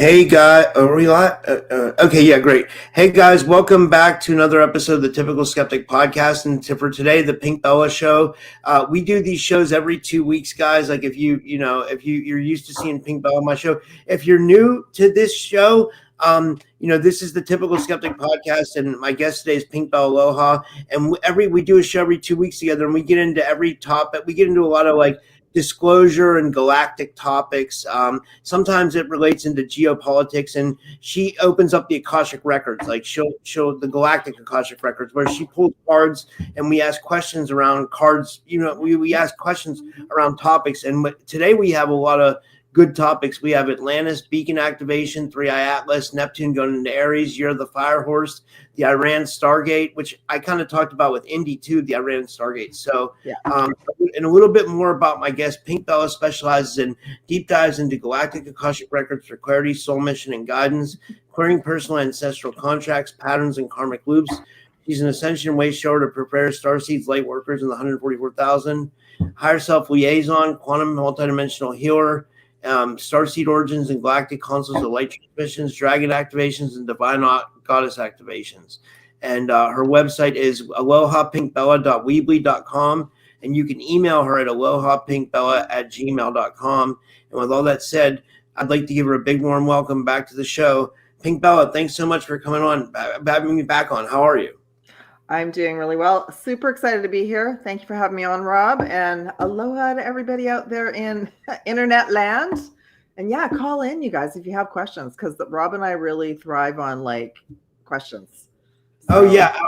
Hey guys, are we live? Okay, yeah, great. Hey guys, welcome back to another episode of the Typical Skeptic podcast. And for today, the Pink Bella Show. We do these shows every 2 weeks, guys. Like if you're used to seeing Pink Bella on my show. If you're new to this show, this is the Typical Skeptic podcast, and my guest today is Pink Bella Aloha. And we do a show every 2 weeks together, and we get into every topic. We get into a lot of like disclosure and galactic topics. Sometimes it relates into geopolitics, and she opens up the Akashic Records, like she'll show the Galactic Akashic Records, where she pulls cards and we ask questions around cards. We ask questions around topics, and today we have a lot of good topics. We have Atlantis Beacon activation, 3-eye Atlas, Neptune going into Aries, Year of the Fire Horse, the Iran Stargate, which I kind of talked about with Indy too, the Iran Stargate. So, and a little bit more about my guest. Pink Bella specializes in deep dives into Galactic Akashic Records for clarity, soul mission, and guidance, clearing personal ancestral contracts, patterns, and karmic loops. She's an Ascension way shower to prepare Starseeds, Lightworkers, in the 144,000, higher self liaison, quantum multidimensional healer, Starseed origins and Galactic Councils of light transmissions, dragon activations, and divine goddess activations. And her website is alohapinkbella.weebly.com, and you can email her at alohapinkbella@gmail.com. And with all that said, I'd like to give her a big warm welcome back to the show. Pink Bella, thanks so much for coming on, having me back on. How are you? I'm doing really well. Super excited to be here. Thank you for having me on, Rob. And aloha to everybody out there in internet land. And yeah, call in, you guys, if you have questions, because Rob and I really thrive on like questions. So,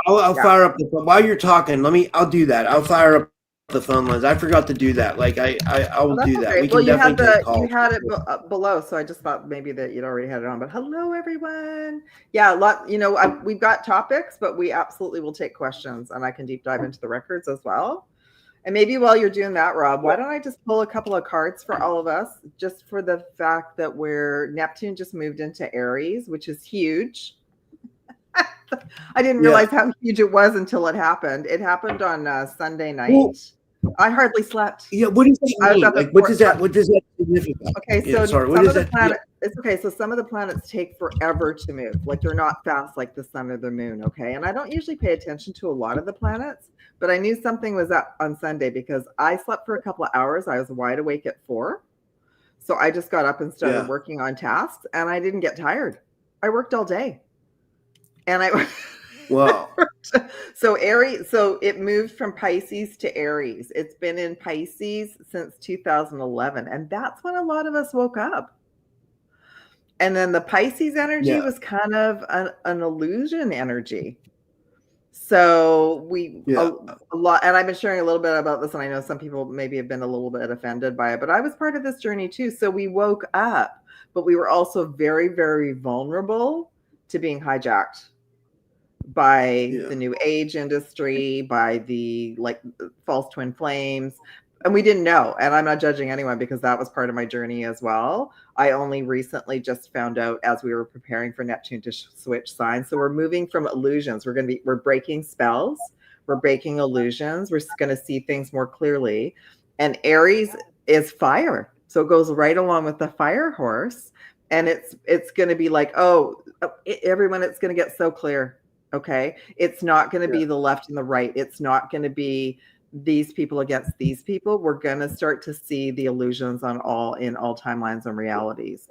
I'll fire up the phone while you're talking. I'll do that. I'll fire up the phone lines. I forgot to do that. Like I will do that. We can definitely take calls. You had it below, so I just thought maybe that you'd already had it on. But hello, everyone. Yeah, a lot. We've got topics, but we absolutely will take questions, and I can deep dive into the records as well. And maybe while you're doing that, Rob, why don't I just pull a couple of cards for all of us, just for the fact that Neptune just moved into Aries, which is huge. I didn't realize how huge it was until it happened. It happened on Sunday night. Well, I hardly slept. Yeah, what does that mean? Like, what does that significant? Okay, so some of the planets. It's okay. So some of the planets take forever to move. Like they're not fast like the sun or the moon. Okay, and I don't usually pay attention to a lot of the planets, but I knew something was up on Sunday because I slept for a couple of hours. I was wide awake at 4, so I just got up and started working on tasks, and I didn't get tired. I worked all day, and Wow. So Aries, so it moved from Pisces to Aries. It's been in Pisces since 2011. And that's when a lot of us woke up. And then the Pisces energy was kind of an illusion energy. So a lot, and I've been sharing a little bit about this, and I know some people maybe have been a little bit offended by it, but I was part of this journey too. So we woke up, but we were also very, very vulnerable to being hijacked by the new age industry, by the false twin flames. And we didn't know. And I'm not judging anyone because that was part of my journey as well. I only recently just found out as we were preparing for Neptune to switch signs. So we're moving from illusions. We're breaking spells. We're breaking illusions. We're going to see things more clearly. And Aries is fire. So it goes right along with the fire horse. And it's going to be like, everyone, it's going to get so clear. Okay. It's not going to be the left and the right. It's not going to be these people against these people. We're going to start to see the illusions in all timelines and realities.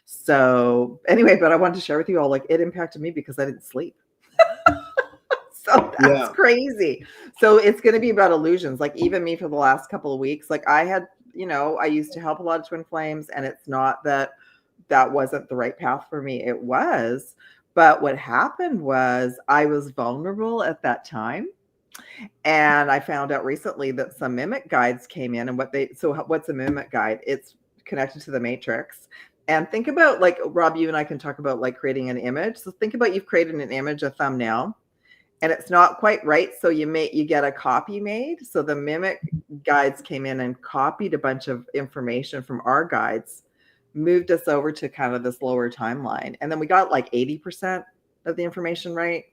So anyway, but I wanted to share with you all, it impacted me because I didn't sleep. So that's crazy. So it's going to be about illusions. Like even me for the last couple of weeks, I had, I used to help a lot of twin flames, and it's not that wasn't the right path for me. It was. But what happened was I was vulnerable at that time. And I found out recently that some mimic guides came in, and what's a mimic guide? It's connected to the matrix. And think about Rob, you and I can talk about creating an image. So think about you've created an image, a thumbnail, and it's not quite right. So you get a copy made. So the mimic guides came in and copied a bunch of information from our guides, moved us over to kind of this lower timeline. And then we got 80% of the information right.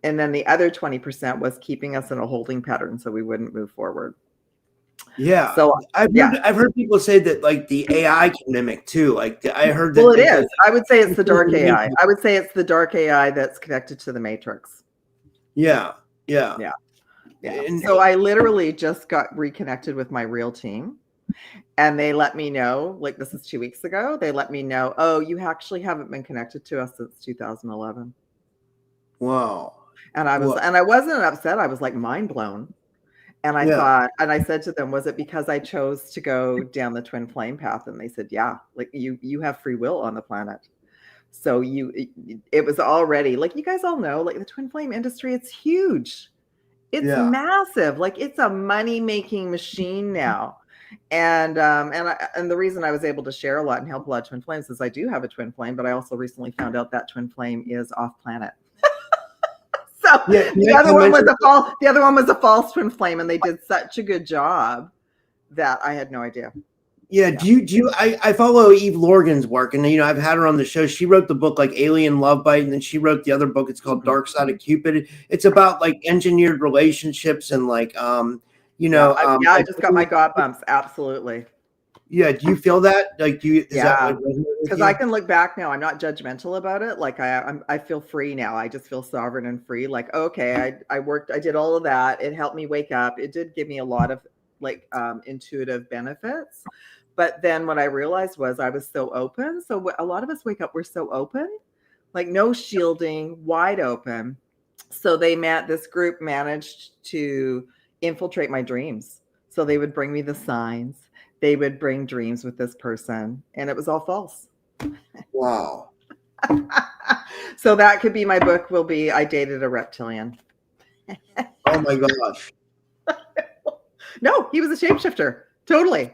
And then the other 20% was keeping us in a holding pattern so we wouldn't move forward. Yeah. So I've heard people say that like the AI can mimic too. Like I heard that. Well, it is. I would say it's the dark AI. I would say it's the dark AI that's connected to the matrix. Yeah. Yeah. So I literally just got reconnected with my real team. And they let me know, like this is 2 weeks ago, they let me know, oh, you actually haven't been connected to us since 2011. Wow. And I wasn't upset. I was like mind blown. And I thought, and I said to them, was it because I chose to go down the twin flame path? And they said, yeah, like you have free will on the planet. So it was already like, you guys all know, like the twin flame industry, it's huge. It's massive. Like it's a money-making machine now. And the reason I was able to share a lot and help a lot of twin flames is I do have a twin flame, but I also recently found out that twin flame is off planet. So the other one was a false twin flame, and they did such a good job that I had no idea. Yeah. Do you I follow Eve Lorgan's work, and I've had her on the show. She wrote the book like Alien Love Bite, and then she wrote the other book. It's called Dark Side of Cupid. It's about like engineered relationships and like I just got my God bumps. Absolutely. Yeah. Do you feel that? Like, because I can look back now. I'm not judgmental about it. Like I feel free now. I just feel sovereign and free. Like, okay, I did all of that. It helped me wake up. It did give me a lot of like intuitive benefits. But then what I realized was I was so open. So a lot of us wake up, we're so open, like no shielding, wide open. So this group managed to infiltrate my dreams. So they would bring me the signs. They would bring dreams with this person, and it was all false. Wow. So that could be my book will be I Dated a Reptilian. Oh my gosh. No, he was a shapeshifter. Totally.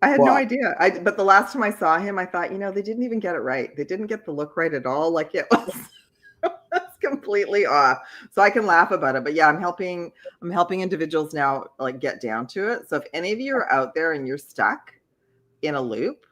I had no idea. But the last time I saw him, I thought, they didn't even get it right. They didn't get the look right at all. Like it was that's completely off. So I can laugh about it. But yeah, I'm helping individuals now like get down to it. So if any of you are out there and you're stuck in a loop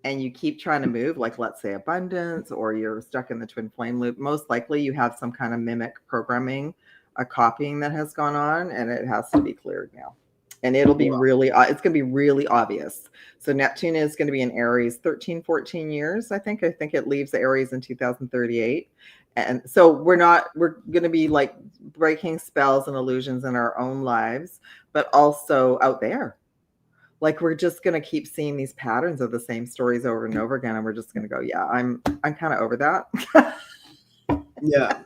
and you keep trying to move, like let's say abundance, or you're stuck in the twin flame loop, most likely you have some kind of mimic programming, a copying that has gone on, and it has to be cleared now. And it'll be it's going to be really obvious. So Neptune is going to be in Aries 13, 14 years. I think it leaves Aries in 2038. And so we're going to be like breaking spells and illusions in our own lives, but also out there. Like we're just going to keep seeing these patterns of the same stories over and over again. And we're just going to go, yeah, I'm kind of over that. Yeah.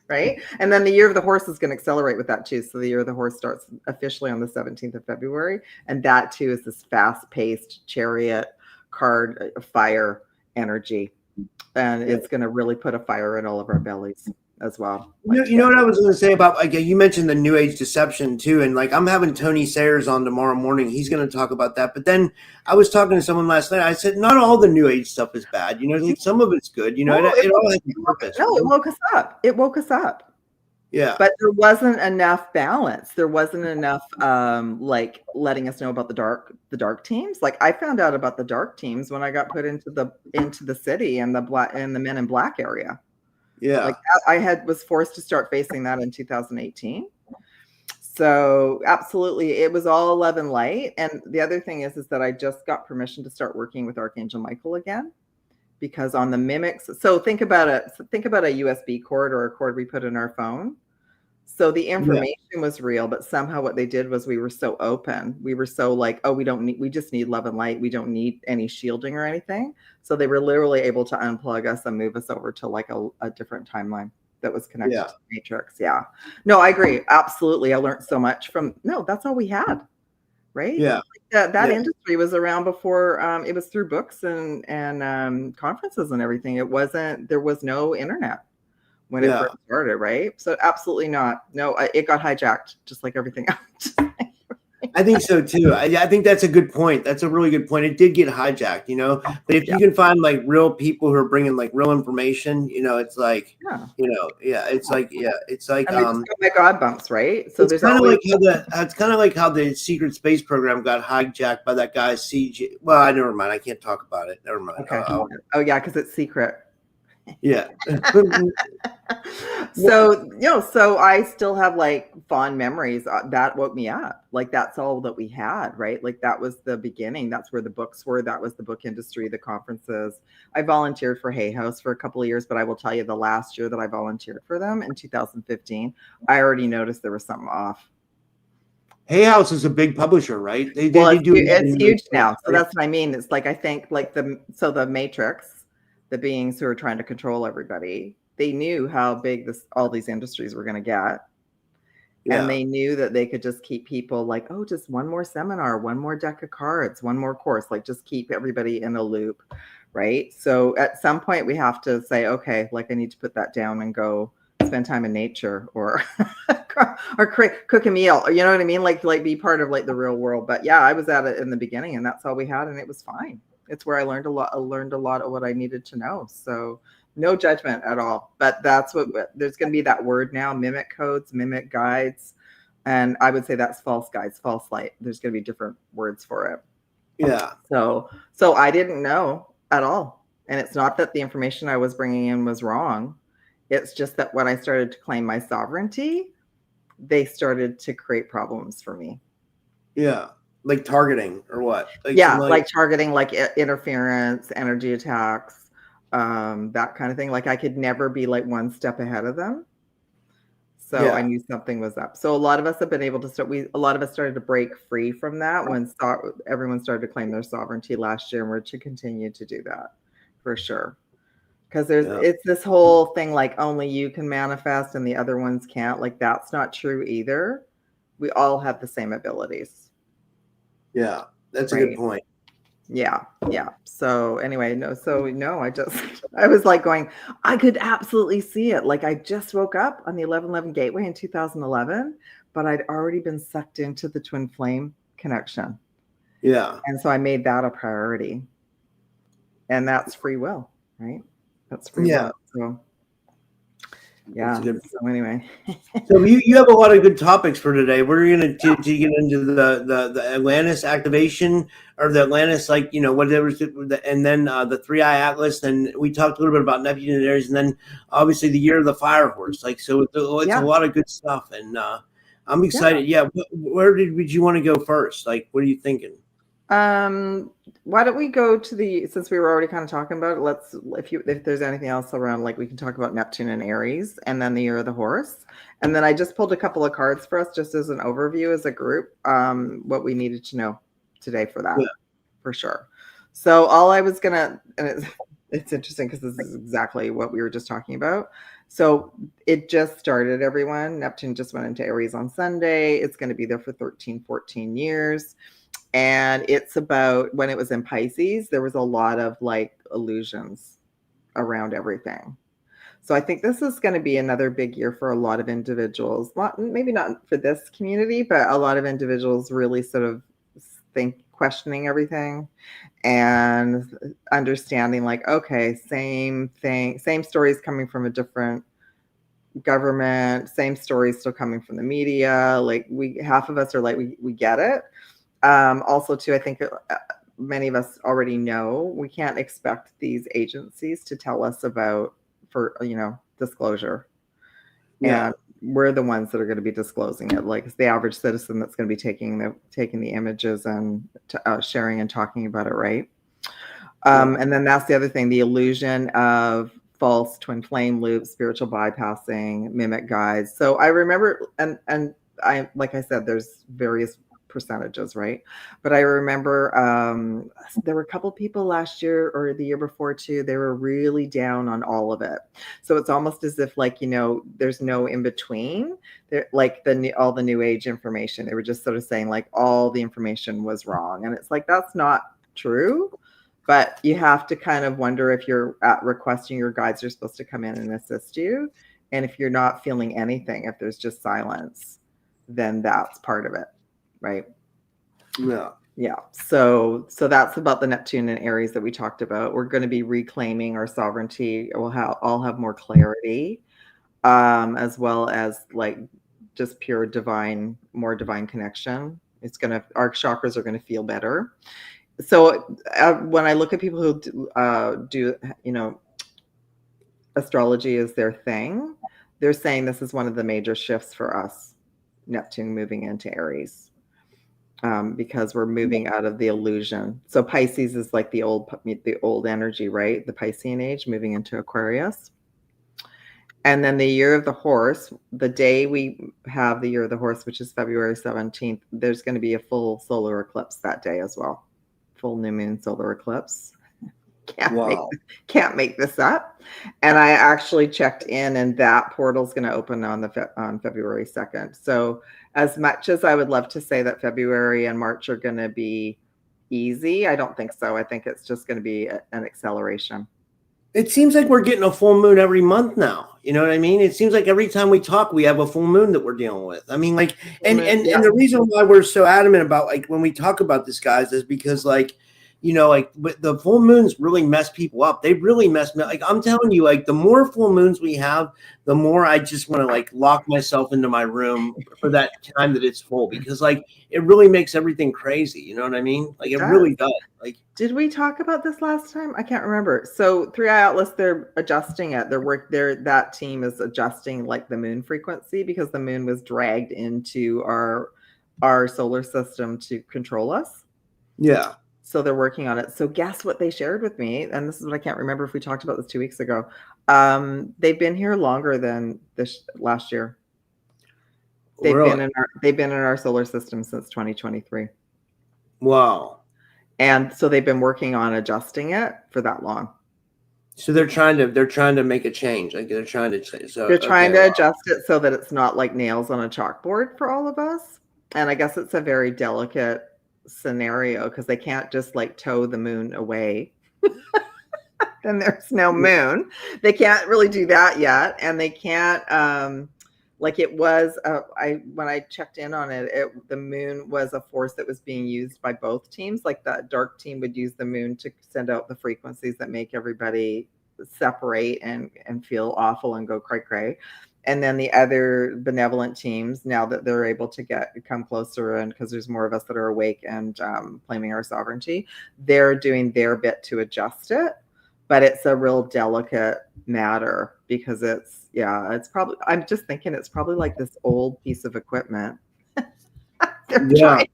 Right. And then the year of the horse is going to accelerate with that too. So the year of the horse starts officially on the 17th of February. And that too is this fast paced chariot card fire energy. And it's going to really put a fire in all of our bellies as well. You know what I was going to say about, like, you mentioned the New Age deception too. And like, I'm having Tony Sayers on tomorrow morning. He's going to talk about that. But then I was talking to someone last night. I said, not all the New Age stuff is bad. Like some of it's good. It all has a purpose. No, it woke us up. It woke us up. Yeah. But there wasn't enough balance. There wasn't enough like letting us know about the dark teams. Like I found out about the dark teams when I got put into the city and the Men in Black area. Yeah. Like I was forced to start facing that in 2018. So absolutely, it was all love and light. And the other thing is that I just got permission to start working with Archangel Michael again, because on the mimics. So think about a USB cord or a cord we put in our phone. So the information was real, but somehow what they did was we were so open. We were so like, oh, we just need love and light. We don't need any shielding or anything. So they were literally able to unplug us and move us over to like a different timeline that was connected to the Matrix. Yeah. No, I agree. Absolutely. I learned so much that's all we had. Right. Yeah. That industry was around before. It was through books and conferences and everything. There was no internet when it first started, right? So absolutely not. No, it got hijacked just like everything else. I think so too. I think that's a good point. That's a really good point. It did get hijacked, but if you can find like real people who are bringing like real information, it's like, it's like, my God bumps, right? So it's kind of like how the secret space program got hijacked by that guy, CJ. Well, never mind. I can't talk about it. Never mind. Okay. Because it's secret. Yeah. So, so I still have like fond memories. That woke me up. Like that's all that we had, right? Like that was the beginning. That's where the books were. That was the book industry, the conferences. I volunteered for Hay House for a couple of years, but I will tell you the last year that I volunteered for them in 2015, I already noticed there was something off. Hay House is a big publisher, right? Well, They do it's huge now. So right? that's what I mean. It's like I think like the Matrix, the beings who are trying to control everybody, they knew how big all these industries were going to get. And they knew that they could just keep people like, oh, just one more seminar, one more deck of cards, one more course, like just keep everybody in a loop. Right. So at some point we have to say, okay, like I need to put that down and go spend time in nature or cook a meal. You know what I mean? Like be part of like the real world. But yeah, I was at it in the beginning and that's all we had. And it was fine. It's where I learned a lot. I learned a lot of what I needed to know. So no judgment at all. But that's what there's going to be that word now, mimic codes, mimic guides. And I would say that's false guides, false light. There's going to be different words for it. Yeah. So I didn't know at all. And it's not that the information I was bringing in was wrong. It's just that when I started to claim my sovereignty, they started to create problems for me. Yeah. Like targeting or what? Like targeting, like interference, energy attacks, that kind of thing. Like I could never be like one step ahead of them. So I knew something was up. So a lot of us have been able to a lot of us started to break free from that when everyone started to claim their sovereignty last year, and we're to continue to do that for sure. Because it's this whole thing like only you can manifest and the other ones can't. Like that's not true either. We all have the same abilities. Yeah, that's a good point. Yeah. So anyway, I was like going, I could absolutely see it. Like I just woke up on the 1111 gateway in 2011, but I'd already been sucked into the twin flame connection. Yeah. And so I made that a priority. And that's free will, right? That's free will. So yeah. So anyway. So you have a lot of good topics for today. We're going to get into the Atlantis activation or the Atlantis, like, whatever, and then the 3-eye Atlas. Then we talked a little bit about Neptune and Aries, and then obviously the year of the fire horse. Like, so it's a lot of good stuff. And I'm excited. Yeah. Where would you want to go first? Like, what are you thinking? Why don't we go to since we were already kind of talking about it, if there's anything else around, like we can talk about Neptune and Aries and then the year of the horse. And then I just pulled a couple of cards for us just as an overview as a group, what we needed to know today for that, for sure. So all I was and it's interesting because this is exactly what we were just talking about. So it just started, everyone. Neptune just went into Aries on Sunday. It's going to be there for 14 years. And it's about when it was in Pisces, there was a lot of like illusions around everything. So I think this is going to be another big year for a lot of individuals. Maybe not for this community, but a lot of individuals really sort of questioning everything and understanding like, okay, same thing, same stories coming from a different government, same stories still coming from the media. Like half of us are like, we get it. Also, too, I think many of us already know we can't expect these agencies to tell us about disclosure. Yeah. And we're the ones that are going to be disclosing it. Like it's the average citizen that's going to be taking the images and sharing and talking about it, right? And then that's the other thing, the illusion of false twin flame loops, spiritual bypassing, mimic guides. So I remember, and I, like I said, there's various percentages, right? But I remember there were a couple people last year or the year before too, they were really down on all of it. So it's almost as if like, there's no in between. They're like all the new age information. They were just sort of saying like all the information was wrong. And it's like, that's not true. But you have to kind of wonder if you're requesting your guides are supposed to come in and assist you. And if you're not feeling anything, if there's just silence, then that's part of it. Right. Yeah. So that's about the Neptune and Aries that we talked about. We're going to be reclaiming our sovereignty. We'll all have more clarity, as well as like just pure more divine connection. Our chakras are going to feel better. So when I look at people who do astrology is their thing. They're saying this is one of the major shifts for us, Neptune moving into Aries, because we're moving out of the illusion. So Pisces is like the old energy, right? The Piscean age moving into Aquarius. And then the year of the horse, the day we have the year of the horse, which is February 17th, there's going to be a full solar eclipse that day as well. Full new moon solar eclipse. Can't make this up. And I actually checked in, and that portal is going to open on February 2nd. So as much as I would love to say that February and March are going to be easy, I don't think so. I think it's just going to be an acceleration. It seems like we're getting a full moon every month now. You know what I mean? It seems like every time we talk, we have a full moon that we're dealing with. I mean, like, and the reason why we're so adamant about, like, when we talk about this, guys, is because, like, you know, like, the full moons really mess people up. They really mess me up. Like, I'm telling you, like, the more full moons we have, the more I just want to, like, lock myself into my room for that time that it's full, because, like, it really makes everything crazy. You know what I mean? Like, it really does. Like, did we talk about this last time? I can't remember. So 3i Atlas, they're adjusting it. That team is adjusting, like, the moon frequency, because the moon was dragged into our solar system to control us. Yeah. So they're working on it. So guess what they shared with me? And this is what I can't remember if we talked about this 2 weeks ago. They've been here longer than this last year. They've been in our solar system since 2023. Wow. And so they've been working on adjusting it for that long. So they're trying to make a change. Like, they're trying to adjust it so that it's not like nails on a chalkboard for all of us. And I guess it's a very delicate scenario, because they can't just, like, tow the moon away. Then there's no moon. They can't really do that yet. And they can't, like, it was, when I checked in on it, the moon was a force that was being used by both teams. Like, the dark team would use the moon to send out the frequencies that make everybody separate and feel awful and go cray cray. And then the other benevolent teams, now that they're able to come closer, and because there's more of us that are awake and claiming our sovereignty, they're doing their bit to adjust it. But it's a real delicate matter, because it's probably, I'm just thinking it's probably like this old piece of equipment that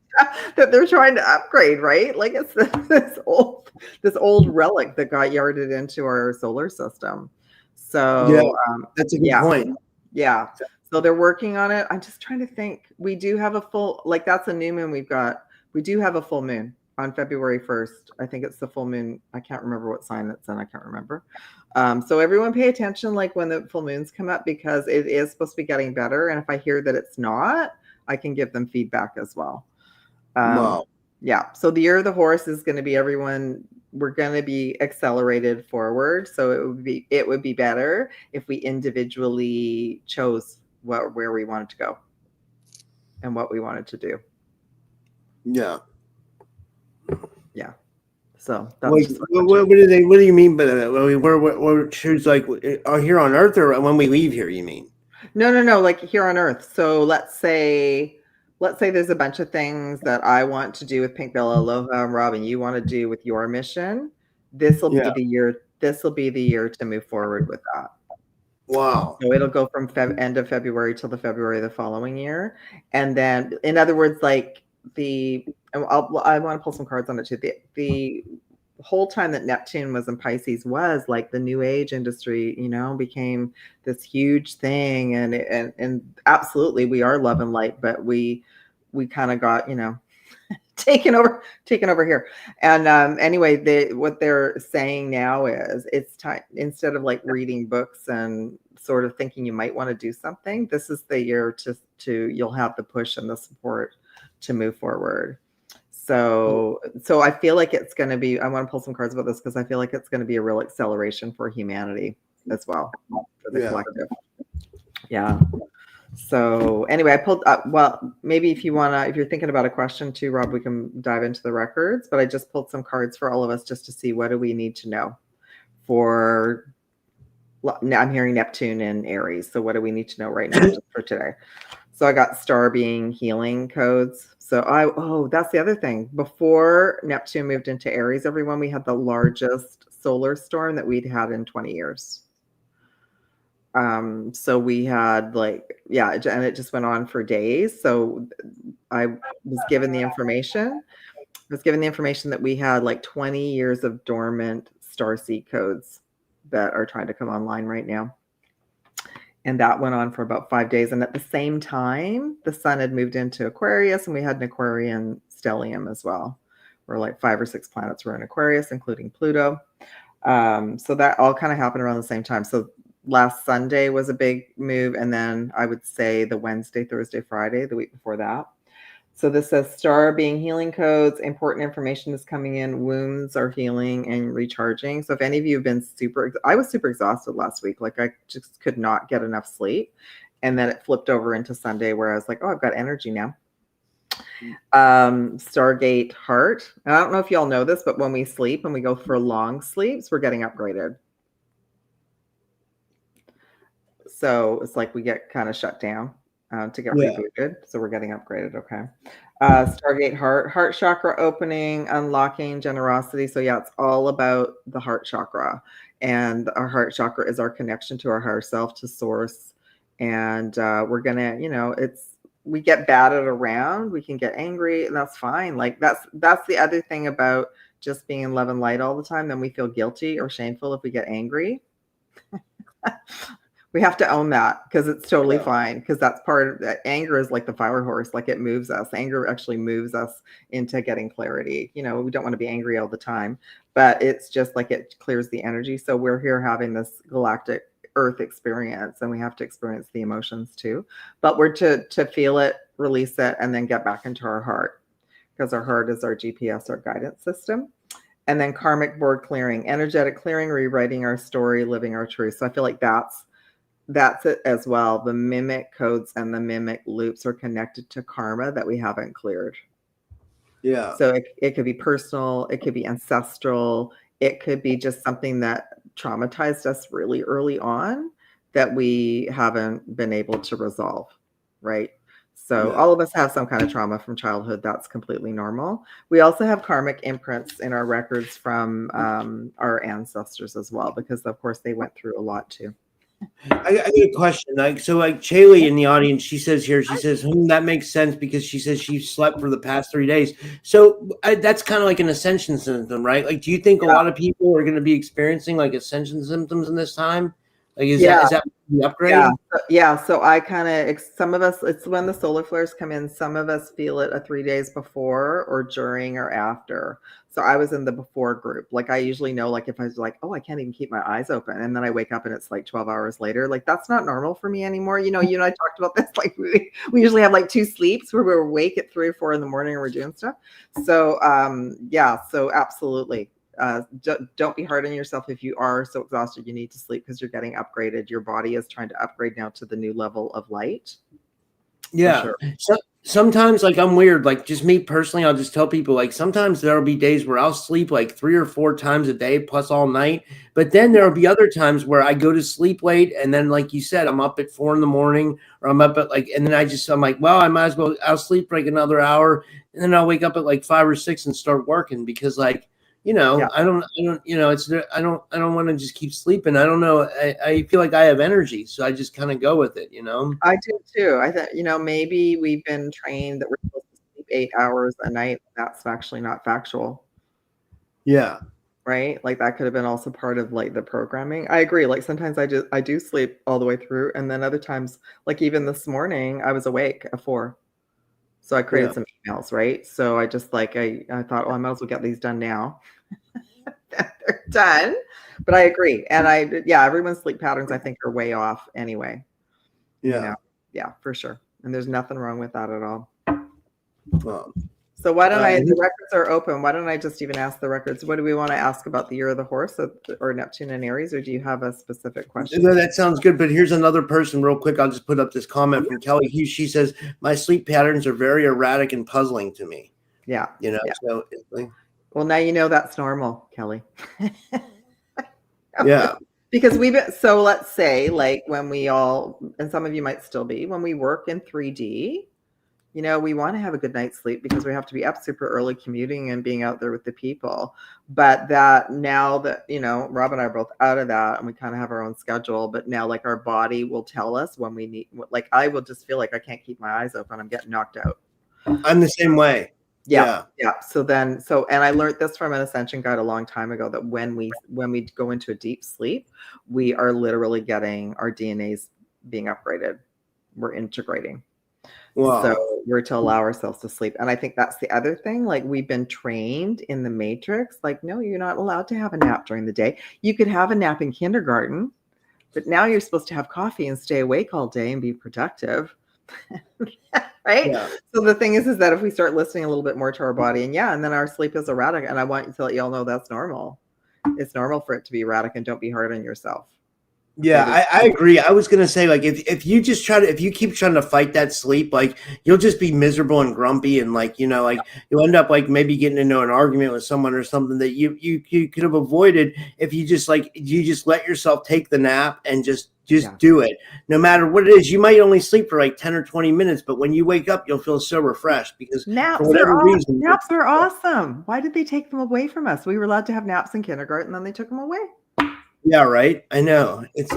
they're trying to upgrade, right? Like, it's this old relic that got yarded into our solar system. So that's a good point. Yeah. So they're working on it. I'm just trying to think. We do have a full, like, that's a new moon we do have a full moon on February 1st. I think it's the full moon. I can't remember what sign it's in. I can't remember. So everyone pay attention, like, when the full moons come up, because it is supposed to be getting better. And if I hear that it's not, I can give them feedback as well. Wow. Yeah. So the year of the horse is going to be we're going to be accelerated forward. So it would be better if we individually chose where we wanted to go and what we wanted to do. Yeah. Yeah. So that's what do you mean by that? We're choose, like, here on Earth, or when we leave here, you mean? No, like here on Earth. So let's say there's a bunch of things that I want to do with Pink Bella Aloha and Rob, and you want to do with your mission. This will be the year. This will be the year to move forward with that. Wow. So it'll go from end of February till the February the following year. And then, in other words, like, I want to pull some cards on it too. The whole time that Neptune was in Pisces was like the new age industry, became this huge thing. And absolutely, we are love and light, but we kind of got, taken over here. And anyway, what they're saying now is it's time, instead of, like, reading books and sort of thinking you might want to do something, this is the year you'll have the push and the support to move forward. So I feel like it's going to be, I want to pull some cards about this, because I feel like it's going to be a real acceleration for humanity as well, for the collective. Yeah. So anyway, I pulled up, well, maybe if you're thinking about a question too, Rob, we can dive into the records, but I just pulled some cards for all of us just to see, what do we need to know for, I'm hearing Neptune and Aries. So what do we need to know right now just for today? So I got star being healing codes. So that's the other thing. Before Neptune moved into Aries, everyone, we had the largest solar storm that we'd had in 20 years. So we had and it just went on for days. So I was given the information. That we had like 20 years of dormant starseed codes that are trying to come online right now. And that went on for about 5 days. And at the same time, the sun had moved into Aquarius, and we had an Aquarian stellium as well, where like 5 or 6 planets were in Aquarius, including Pluto. So that all kind of happened around the same time. So last Sunday was a big move. And then I would say the Wednesday, Thursday, Friday, the week before that. So this says star being healing codes, important information is coming in, wounds are healing and recharging. So if any of you have been I was super exhausted last week. Like I just could not get enough sleep. And then it flipped over into Sunday where I was like, oh, I've got energy now. Stargate heart. And I don't know if y'all know this, but when we sleep and we go for long sleeps, we're getting upgraded. So it's like we get kind of shut down to get rebooted. So we're getting upgraded. Okay. Stargate heart chakra opening, unlocking generosity. So yeah, it's all about the heart chakra. And our heart chakra is our connection to our higher self, to source. And we're going to, we get batted around, we can get angry, and that's fine. Like that's the other thing about just being in love and light all the time. Then we feel guilty or shameful if we get angry. We have to own that because it's totally fine, because that's part of that. Anger is like the fire horse, like it moves us. Anger actually moves us into getting clarity. We don't want to be angry all the time, but it's just like it clears the energy. So we're here having this galactic earth experience, and we have to experience the emotions too. But we're to feel it, release it, and then get back into our heart, because our heart is our GPS, our guidance system. And then karmic board clearing, energetic clearing, rewriting our story, living our truth. So I feel like that's it as well. The mimic codes and the mimic loops are connected to karma that we haven't cleared. Yeah. So it could be personal, it could be ancestral, it could be just something that traumatized us really early on that we haven't been able to resolve, right? So all of us have some kind of trauma from childhood. That's completely normal. We also have karmic imprints in our records from our ancestors as well, because of course they went through a lot too. I got a question. Like Chaley in the audience, she says, that makes sense, because she says she slept for the past 3 days. So that's kind of like an ascension symptom, right? Like, do you think a lot of people are going to be experiencing like ascension symptoms in this time? Like, is that the upgrade? Yeah. So I kind of, some of us, it's when the solar flares come in, some of us feel it 3 days before or during or after. So I was in the before group. Like I usually know, like if I was like, oh, I can't even keep my eyes open, and then I wake up and it's like 12 hours later. Like that's not normal for me anymore. You and I talked about this. Like we usually have like 2 sleeps where we're awake at 3 or 4 in the morning and we're doing stuff. So so absolutely. Don't be hard on yourself if you are so exhausted you need to sleep, because you're getting upgraded. Your body is trying to upgrade now to the new level of light. Yeah. Sure. So sometimes, like, I'm weird. Like, just me personally, I'll just tell people, like, sometimes there'll be days where I'll sleep like 3 or 4 times a day plus all night. But then there'll be other times where I go to sleep late, and then, like you said, I'm up at 4 in the morning, or I'm up at and then I'm like, well, I might as well, I'll sleep for like another hour, and then I'll wake up at like 5 or 6 and start working, because like, I don't I don't want to just keep sleeping. I don't know. I feel like I have energy, so I just kind of go with it, I do too. I think, maybe we've been trained that we're supposed to sleep 8 hours a night. That's actually not factual. Yeah. Right? Like that could have been also part of like the programming. I agree. Like sometimes I do sleep all the way through, and then other times, like even this morning, I was awake at 4. So I created some emails, right? So I just I thought, well, I might as well get these done now. They're done. But I agree. And everyone's sleep patterns, I think, are way off anyway. Yeah. Yeah, for sure. And there's nothing wrong with that at all. Well, so why don't the records are open. Why don't I just even ask the records? What do we want to ask about the year of the horse or Neptune and Aries? Or do you have a specific question? No, that sounds good. But here's another person real quick. I'll just put up this comment from Kelly Hughes. She says, my sleep patterns are very erratic and puzzling to me. Yeah. So well, now you know that's normal, Kelly. Yeah. Because so let's say like when we all, and some of you might still be, when we work in 3D, You know, we want to have a good night's sleep because we have to be up super early commuting and being out there with the people. But that now that, you know, Rob and I are both out of that and we kind of have our own schedule, but now like our body will tell us when we need, like I will just feel like I can't keep my eyes open. I'm getting knocked out. I'm the same way. Yeah. And I learned this from an ascension guide a long time ago, that when we go into a deep sleep, we are literally getting our DNAs being upgraded. We're integrating. Wow. So we're to allow ourselves to sleep. And I think that's the other thing. Like, we've been trained in the matrix, like, no, you're not allowed to have a nap during the day. You could have a nap in kindergarten, but now you're supposed to have coffee and stay awake all day and be productive. Right? Yeah. So the thing is that if we start listening a little bit more to our body, and then our sleep is erratic. And I want to let y'all know that's normal. It's normal for it to be erratic, and don't be hard on yourself. Yeah, I agree. I was gonna say, like, if you just if you keep trying to fight that sleep, like, you'll just be miserable and grumpy, and like, you know, like you'll end up like maybe getting into an argument with someone or something that you could have avoided if you just let yourself take the nap and just do it. No matter what it is, you might only sleep for like 10 or 20 minutes, but when you wake up, you'll feel so refreshed because naps for whatever reason, naps are awesome. Why did they take them away from us? We were allowed to have naps in kindergarten, then they took them away. Yeah, right. I know. It's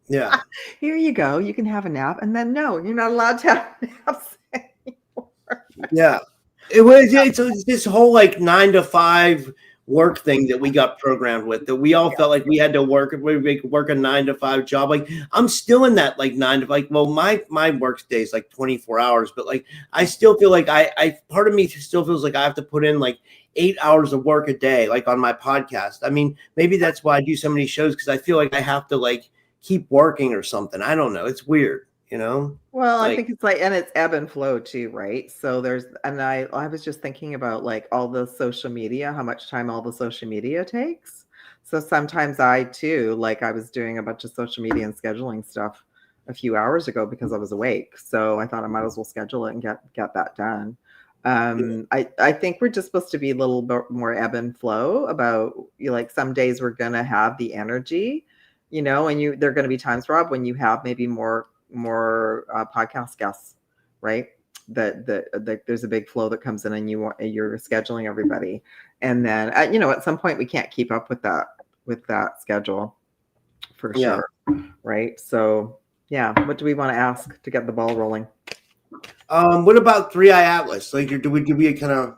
yeah. Here you go. You can have a nap, and then no, you're not allowed to have naps anymore. Yeah. It's this whole like 9 to 5 work thing that we got programmed with, that we all felt like we had to work a 9 to 5 job. Like, I'm still in that like 9 to, like, well, my work day is like 24 hours, but like I still feel like I part of me still feels like I have to put in like 8 hours of work a day, like on my podcast. I mean, maybe that's why I do so many shows, because I feel like I have to like keep working or something. I don't know. It's weird, you know? Well, Like, I think it's like, and it's ebb and flow too, right? So I was just thinking about like all the social media, how much time all the social media takes. So sometimes I too, like I was doing a bunch of social media and scheduling stuff a few hours ago because I was awake. So I thought I might as well schedule it and get that done. I think we're just supposed to be a little bit more ebb and flow about, like, some days we're gonna have the energy, you know, and there are going to be times, Rob, when you have maybe more podcast guests, right? That there's a big flow that comes in, and you're scheduling everybody, and then at some point we can't keep up with that schedule for sure, right? So what do we want to ask to get the ball rolling? What about 3-Eye Atlas? Like, do we kind of?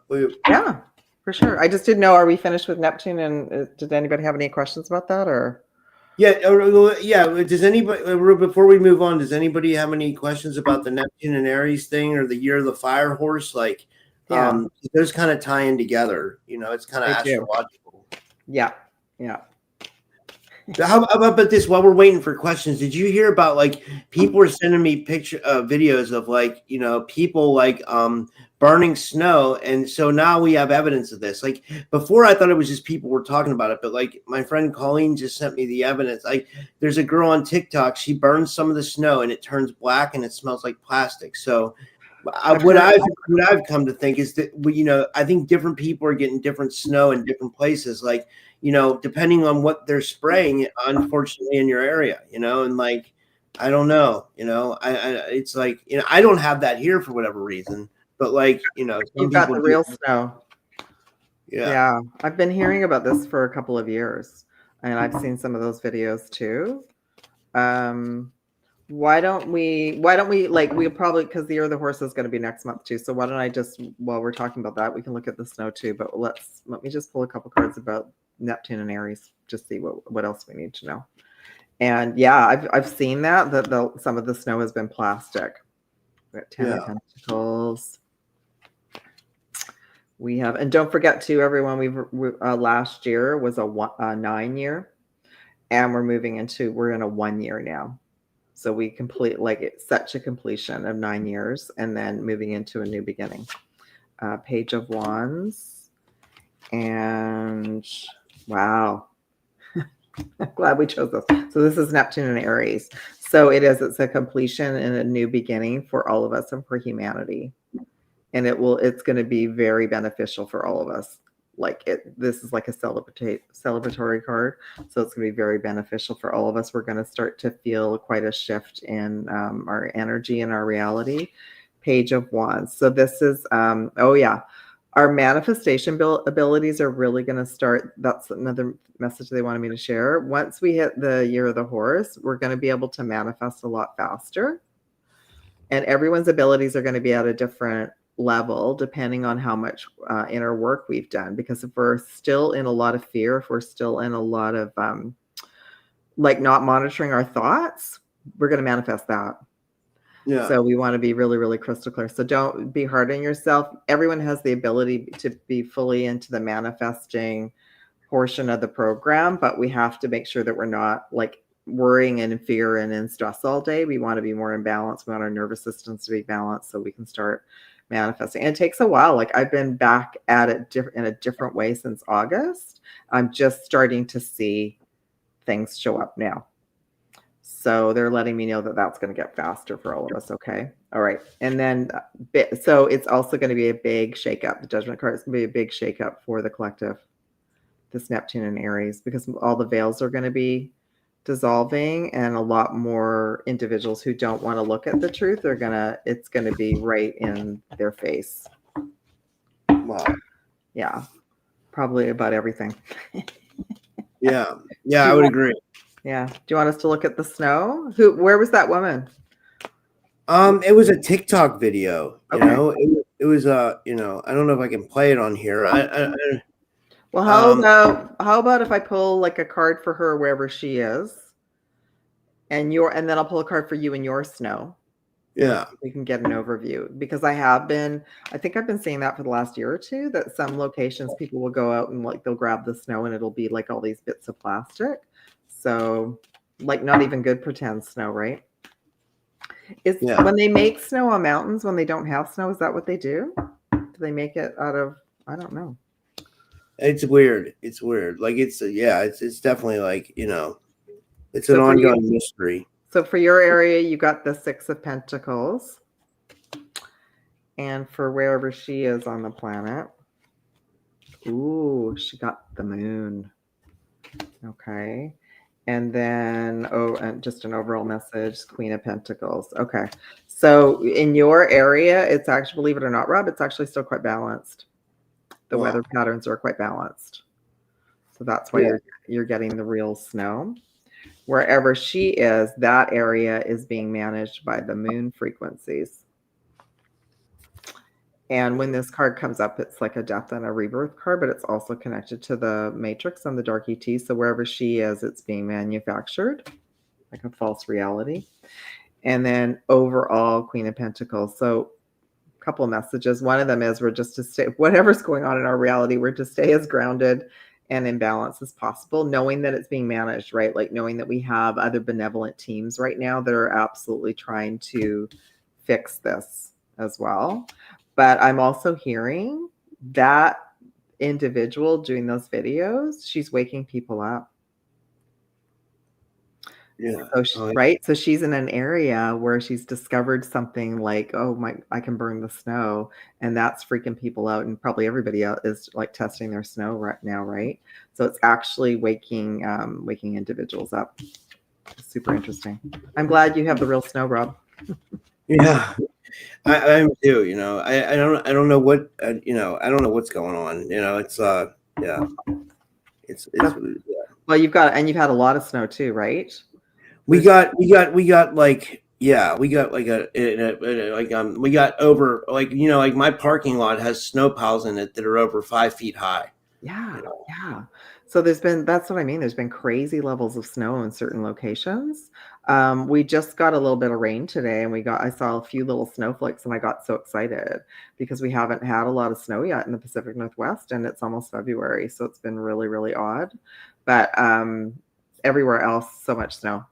Yeah, for sure. I just didn't know. Are we finished with Neptune? And did anybody have any questions about that, or? Yeah. Does anybody, before we move on, does anybody have any questions about the Neptune and Aries thing, or the year of the fire horse? Like, those kind of tie in together. You know, it's kind of astrological. Yeah. How about this? While we're waiting for questions, did you hear about, like, people are sending me videos of, like, you know, people like burning snow, and so now we have evidence of this. Like, before I thought it was just people were talking about it, but like my friend Colleen just sent me the evidence. Like, there's a girl on TikTok, she burns some of the snow and it turns black and it smells like plastic. So what I've come to think is that, you know, I think different people are getting different snow in different places, like, you know, depending on what they're spraying, unfortunately, in your area, you know, and like, I don't know, you know, it's like, you know, I don't have that here for whatever reason, but like, you know, you've got the real snow. Yeah. I've been hearing about this for a couple of years, and I've seen some of those videos too. Why don't we like, we'll probably, because the year of the horse is going to be next month too. So why don't I just, while we're talking about that, we can look at the snow too, but let me just pull a couple cards about Neptune and Aries, just see what else we need to know. And I've seen that some of the snow has been plastic. We got 10 of Pentacles. We have, and don't forget too, everyone, we last year was a 9 year, and we're in a 1 year now. So we complete, like, it's such a completion of 9 years, and then moving into a new beginning. Page of Wands, and wow. I'm glad we chose this. So this is Neptune and Aries. So it's a completion and a new beginning for all of us and for humanity. And it's going to be very beneficial for all of us. Like, this is like a celebratory card. So it's going to be very beneficial for all of us. We're going to start to feel quite a shift in our energy and our reality. Page of Wands. So this is, oh yeah, our manifestation abilities are really going to start. That's another message they wanted me to share. Once we hit the year of the horse, we're going to be able to manifest a lot faster. And everyone's abilities are going to be at a different level depending on how much inner work we've done. Because if we're still in a lot of fear, if we're still in a lot of like not monitoring our thoughts, we're going to manifest that. Yeah. So we want to be really, really crystal clear. So don't be hard on yourself. Everyone has the ability to be fully into the manifesting portion of the program, but we have to make sure that we're not like worrying and in fear and in stress all day. We want to be more in balance. We want our nervous systems to be balanced so we can start manifesting. And it takes a while. Like I've been back at it in a different way since August. I'm just starting to see things show up now. So they're letting me know that that's going to get faster for all of us. Okay. All right. And then, so it's also going to be a big shakeup. The Judgment card is going to be a big shakeup for the collective, this Neptune and Aries, because all the veils are going to be dissolving and a lot more individuals who don't want to look at the truth are going to, it's going to be right in their face. Wow. Yeah. Probably about everything. Yeah. Yeah, I would agree. Yeah. Do you want us to look at the snow? Where was that woman? It was a TikTok video, you Okay. know, it was, you know, I don't know if I can play it on here. Well, how about if I pull like a card for her wherever she is, and then I'll pull a card for you in your snow. Yeah. We can get an overview, because I think I've been seeing that for the last year or two, that some locations people will go out and like they'll grab the snow and it'll be like all these bits of plastic. So like not even good pretend snow, right? When they make snow on mountains, when they don't have snow, is that what they do? Do they make it out of, I don't know. It's weird. It's weird. Like it's definitely like, you know, it's an ongoing mystery. So for your area, you got the 6 of Pentacles. And for wherever she is on the planet, ooh, she got the moon. Okay. And then, and just an overall message, Queen of Pentacles. Okay. So in your area, it's actually, believe it or not, Rob, it's actually still quite balanced. The weather patterns are quite balanced. So that's why you're getting the real snow. Wherever she is, that area is being managed by the moon frequencies. And when this card comes up, it's like a death and a rebirth card, but it's also connected to the matrix and the dark ET. So wherever she is, it's being manufactured, like a false reality. And then overall, Queen of Pentacles. So a couple of messages. One of them is we're just to stay, whatever's going on in our reality, we're to stay as grounded and in balance as possible, knowing that it's being managed, right? Like knowing that we have other benevolent teams right now that are absolutely trying to fix this as well. But I'm also hearing that individual doing those videos, she's waking people up. Yeah. Right. So she's in an area where she's discovered something like, oh my, I can burn the snow. And that's freaking people out. And probably everybody else is like testing their snow right now. Right. So it's actually waking individuals up. Super interesting. I'm glad you have the real snow, Rob. Yeah. I am too, you know. I don't know what you know, I don't know what's going on. You know, it's yeah. It's Well, you've had a lot of snow too, right? We got like we got over, like, you know, like my parking lot has snow piles in it that are over 5 feet high. Yeah. You know? Yeah. So that's what I mean. There's been crazy levels of snow in certain locations. We just got a little bit of rain today, and I saw a few little snowflakes, and I got so excited because we haven't had a lot of snow yet in the Pacific Northwest, and it's almost February. So it's been really, really odd. But everywhere else, so much snow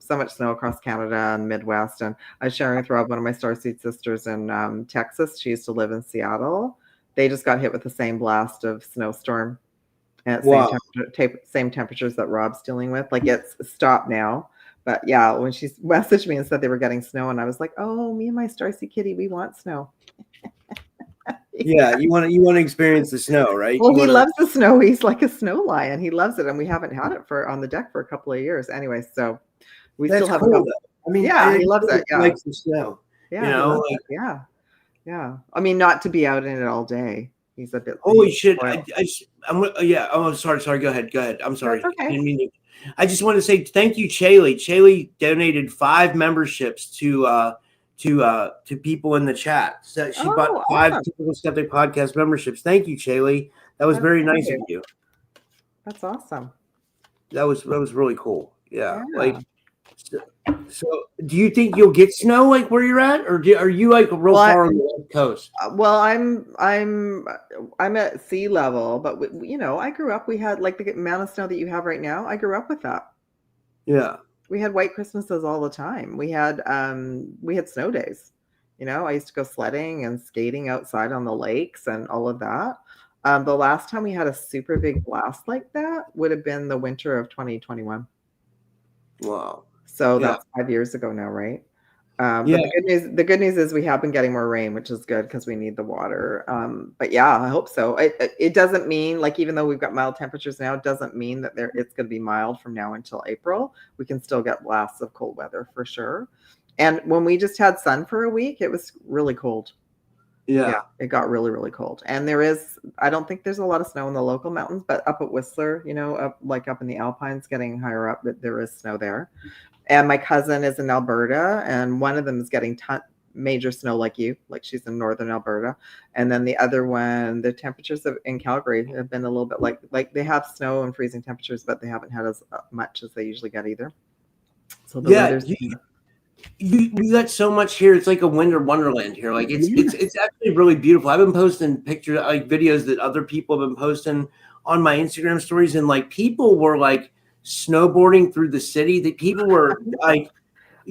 across Canada and Midwest. And I was sharing with Rob, one of my Starseed sisters in Texas. She used to live in Seattle. They just got hit with the same blast of snowstorm. And same temperatures that Rob's dealing with. Like it's stopped now. But yeah, when she messaged me and said they were getting snow, and I was like, oh, me and my Starseed kitty, we want snow. Yeah, you want to experience the snow, right? Well, he loves the snow. He's like a snow lion. He loves it, and we haven't had it on the deck for a couple of years. Anyway, so we still have. Cool, I mean, yeah, he loves it. Yeah, likes the snow. Yeah, you know, Yeah. I mean, not to be out in it all day. He's a bit. Holy shit! spoiled. Yeah. Oh, sorry. Go ahead. I'm sorry. That's okay. Didn't mean to. I just want to say thank you, Chaley. Chaley donated 5 memberships to people in the chat. So she bought 5 awesome. Typical Skeptic podcast memberships. Thank you, Chaley. That was very nice of you. That's awesome. That was really cool. Yeah. Yeah. Like. So, do you think you'll get snow like where you're at, or are you like real far on the West Coast? Well, I'm at sea level, but I grew up. We had like the amount of snow that you have right now. I grew up with that. Yeah, we had white Christmases all the time. We had snow days. I used to go sledding and skating outside on the lakes and all of that. The last time we had a super big blast like that would have been the winter of 2021. Wow. So that's 5 years ago now, right? But the good news is we have been getting more rain, which is good because we need the water. But yeah, I hope so. It doesn't mean, like, even though we've got mild temperatures now, it doesn't mean that it's going to be mild from now until April. We can still get blasts of cold weather for sure. And when we just had sun for a week, it was really cold. Yeah, it got really, really cold. And I don't think there's a lot of snow in the local mountains, but up at Whistler, up in the Alpines, getting higher up, there is snow there. And my cousin is in Alberta, and one of them is getting major snow like she's in northern Alberta. And then the other one, the temperatures in Calgary have been a little bit like they have snow and freezing temperatures, but they haven't had as much as they usually get either. So the weather's... We got so much here. It's like a winter wonderland here. Like it's actually really beautiful. I've been posting pictures, like videos that other people have been posting on my Instagram stories, and like people were like snowboarding through the city. That people were like,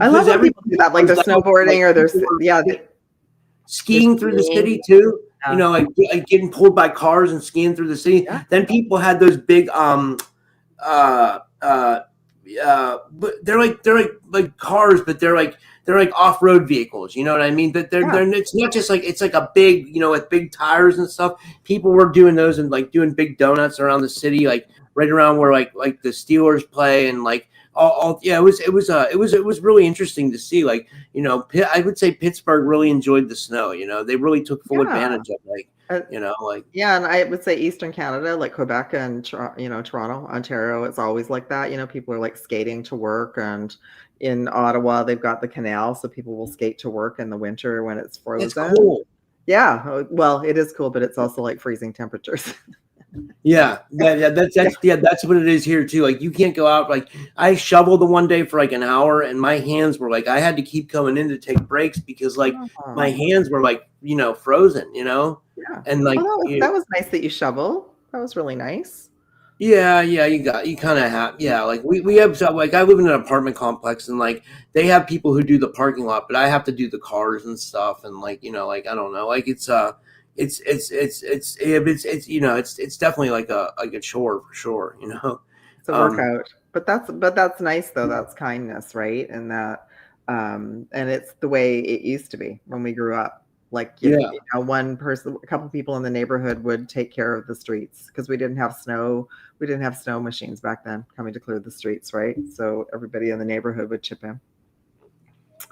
I love when people do that, like they're snowboarding or they're skiing through the city too. Yeah. Like getting pulled by cars and skiing through the city. Yeah. Then people had those big but they're like cars, but they're like off-road vehicles. You know what I mean? But they're it's not just like, it's like a big, with big tires and stuff. People were doing those and like doing big donuts around the city, like right around where like the Steelers play, and like it was really interesting to see. Like, I would say Pittsburgh really enjoyed the snow. They really took full advantage of and I would say Eastern Canada, like Quebec and Toronto, Ontario, it's always like that. People are like skating to work, and in Ottawa they've got the canal, so people will skate to work in the winter when it's frozen. That's cool. Yeah, well, it is cool, but it's also like freezing temperatures. That's what it is here too. Like, you can't go out. Like, I shoveled the one day for like an hour, and my hands were like, I had to keep coming in to take breaks because like my hands were like frozen. And like that was nice that you shovel. That was really nice. Yeah, you kind of have, like we have, like, I live in an apartment complex, and like they have people who do the parking lot, but I have to do the cars and stuff, and like like I don't know, like it's definitely like a chore for sure, It's a workout, but that's nice though. That's kindness, right? And that and it's the way it used to be when we grew up. Like, one person, a couple people in the neighborhood would take care of the streets because we didn't have snow. We didn't have snow machines back then coming to clear the streets, right? So everybody in the neighborhood would chip in.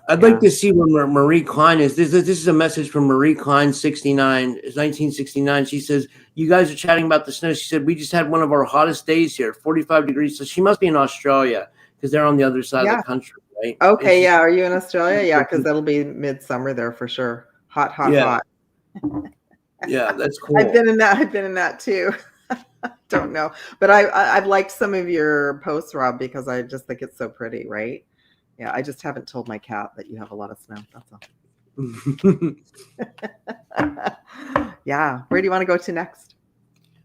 I'd like to see where Marie Klein is. This is a message from Marie Klein, 1969. She says, you guys are chatting about the snow. She said, we just had one of our hottest days here, 45 degrees. So she must be in Australia because they're on the other side of the country, right? Okay, are you in Australia? Yeah, because that'll be midsummer there for sure. Hot. Yeah, that's cool. I've been in that too. Don't know, but I've liked some of your posts, Rob, because I just think it's so pretty, right? Yeah, I just haven't told my cat that you have a lot of snow. That's all. Yeah, where do you want to go to next?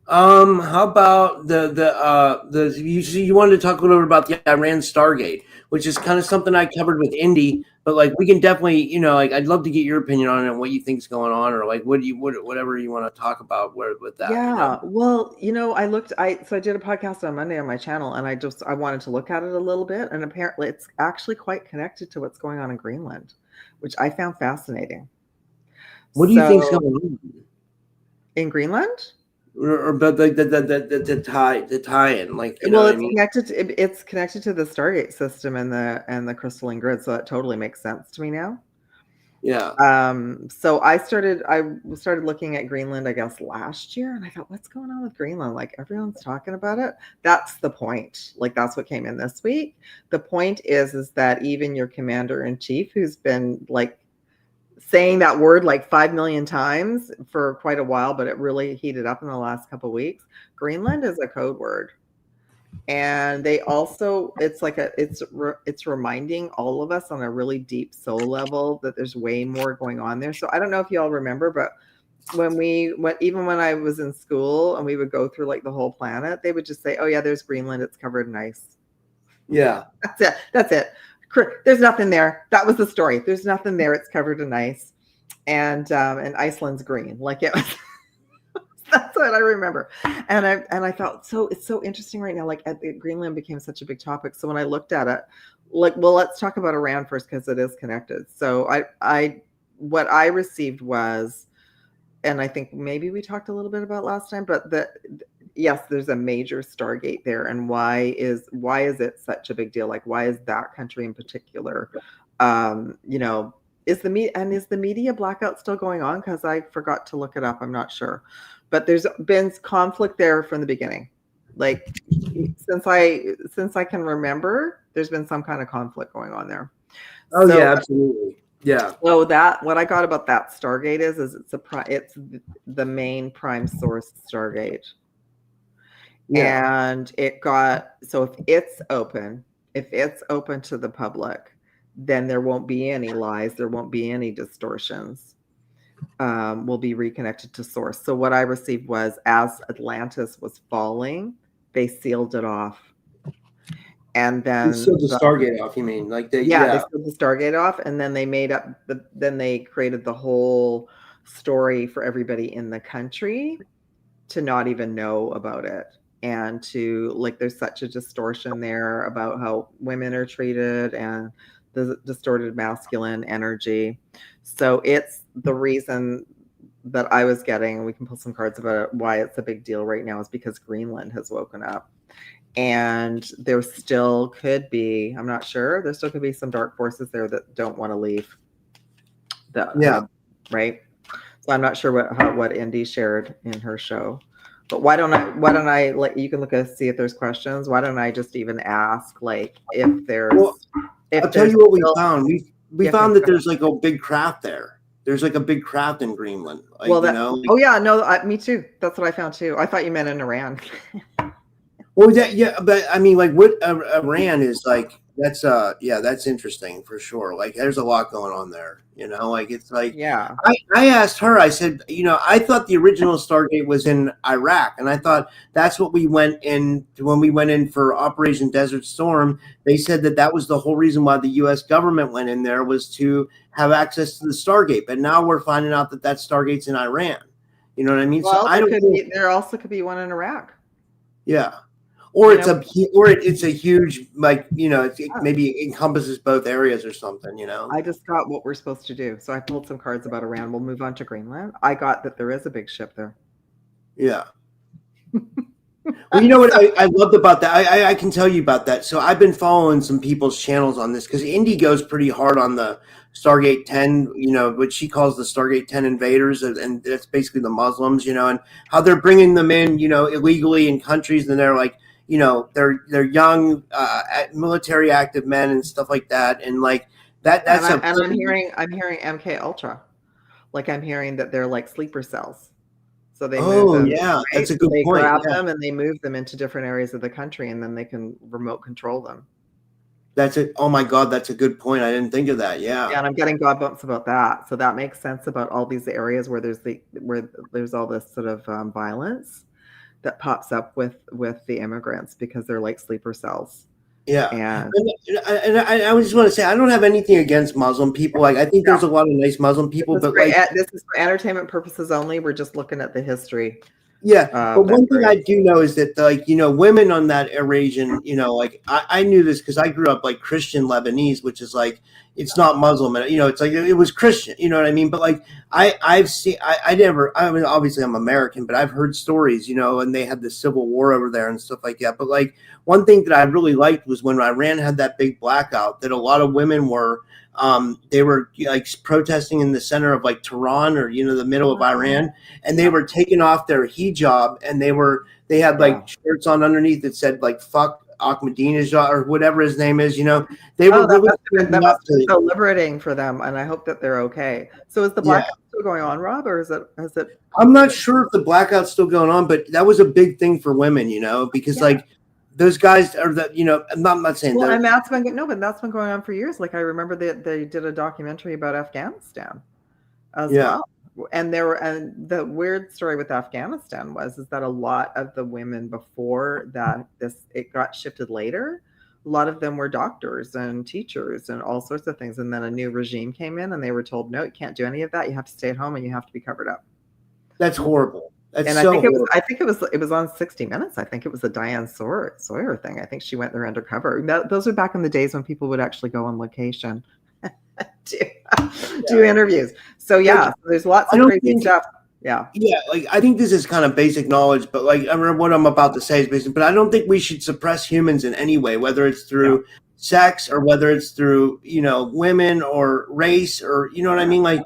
How about you wanted to talk a little bit about the Iran Stargate, which is kind of something I covered with Indy, but like we can definitely, like, I'd love to get your opinion on it and what you think's going on, or like whatever you want to talk about with that. Yeah, well, I did a podcast on Monday on my channel, and I wanted to look at it a little bit, and apparently it's actually quite connected to what's going on in Greenland, which I found fascinating. What do you think's going on in Greenland? Or but like the tie-in, like, it's connected to the Stargate system and the crystalline grid, so that totally makes sense to me now. Yeah. So I started looking at Greenland, I guess, last year, and I thought, what's going on with Greenland? Like, everyone's talking about it. That's the point. Like, that's what came in this week. The point is that even your commander in chief, who's been like saying that word like 5 million times for quite a while, but it really heated up in the last couple of weeks. Greenland is a code word. And they also, it's reminding all of us on a really deep soul level that there's way more going on there. So I don't know if y'all remember, but even when I was in school and we would go through like the whole planet, they would just say, oh yeah, there's Greenland, it's covered in ice. Yeah. That's it. There's nothing there. That was the story. There's nothing there. It's covered in ice. And Iceland's green. Like, it was that's what I remember. And I thought, so it's so interesting right now. Like, Greenland became such a big topic. So when I looked at it, like, well, let's talk about Iran first, because it is connected. So what I received was, and I think maybe we talked a little bit about last time, but yes, there's a major Stargate there. And why is it such a big deal? Like, why is that country in particular? Is the media blackout still going on? Because I forgot to look it up. I'm not sure. But there's been conflict there from the beginning. Like, since I can remember, there's been some kind of conflict going on there. Oh, so, yeah, absolutely. Yeah. So what I got about that Stargate is it's the main prime source Stargate. Yeah. And if it's open to the public, then there won't be any lies. There won't be any distortions. Will be reconnected to source. So what I received was, as Atlantis was falling, they sealed it off. And then they sealed the Stargate off, you mean? Like they sealed the Stargate off, and then they then they created the whole story for everybody in the country to not even know about it. And to, like, there's such a distortion there about how women are treated and the distorted masculine energy. So it's the reason that I was getting, we can pull some cards about it, why it's a big deal right now, is because Greenland has woken up. And there still could be, I'm not sure, there still could be some dark forces there that don't want to leave. Right? So I'm not sure what Indy shared in her show. But why don't I like, you can look and see if there's questions. Why don't I just even ask, like, if there's... Well, I'll tell you what we found. We found that there's like a big craft there. There's like a big craft in Greenland. Like, oh yeah, no, me too. That's what I found too. I thought you meant in Iran. Well, but I mean, like, what Iran is like, that's interesting for sure. Like, there's a lot going on there, like, it's like, yeah. I asked her, I said, I thought the original Stargate was in Iraq, and I thought that's what we went in when we went in for Operation Desert Storm. They said that was the whole reason why the U.S. government went in there, was to have access to the Stargate. But now we're finding out that Stargate's in Iran. You know what I mean? Well, so there also could be one in Iraq. Yeah. Or it's a huge, like, it maybe encompasses both areas or something, I just got what we're supposed to do. So I pulled some cards about Iran. We'll move on to Greenland. I got that there is a big ship there. Yeah. Well, you know what I loved about that? I can tell you about that. So I've been following some people's channels on this, because Indy goes pretty hard on the Stargate 10, what she calls the Stargate 10 invaders, and that's basically the Muslims, and how they're bringing them in, illegally in countries, and they're like, they're young, military active men and stuff like that, and like that. I'm hearing MK Ultra, like, I'm hearing that they're like sleeper cells. So they move them, right? That's a good point. They grab them and they move them into different areas of the country, and then they can remote control them. That's it. Oh my God, that's a good point. I didn't think of that. Yeah. Yeah, and I'm getting God bumps about that. So that makes sense about all these areas where there's all this sort of violence that pops up with the immigrants, because they're like sleeper cells. Yeah. And I just want to say, I don't have anything against Muslim people. Like, I think there's a lot of nice Muslim people, but this is for entertainment purposes only. We're just looking at the history. Yeah. But one thing I do know is that, like, women on that Eurasian, like, I knew this because I grew up like Christian Lebanese, which is like, it's not Muslim, and it's like, it was Christian, you know what I mean? But like, I've seen, I mean, obviously I'm American, but I've heard stories, and they had the civil war over there and stuff like that. But like, one thing that I really liked was when Iran had that big blackout, that a lot of women were They were like protesting in the center of like Tehran or the middle of Iran, and they were taking off their hijab, and they had like shirts on underneath that said like "fuck Ahmadinejad" or whatever his name is. They were really that must have been so liberating for them, and I hope that they're okay. So is the blackout still going on, Rob, or is it? I'm not sure if the blackout's still going on, but that was a big thing for women, because like those guys are that, I'm not saying that. And that's been that's been going on for years. Like I remember they did a documentary about Afghanistan as well. And the weird story with Afghanistan is that a lot of the women before that it got shifted later. A lot of them were doctors and teachers and all sorts of things. And then a new regime came in and they were told, no, you can't do any of that. You have to stay at home and you have to be covered up. That's horrible. I think it was on 60 Minutes. I think it was a Diane Sawyer thing. I think she went there undercover. Those are back in the days when people would actually go on location do interviews. So there's lots of crazy stuff. Yeah. Like I think this is kind of basic knowledge, but like I remember what I'm about to say is basic. But I don't think we should suppress humans in any way, whether it's through sex or whether it's through women or race or what I mean. Like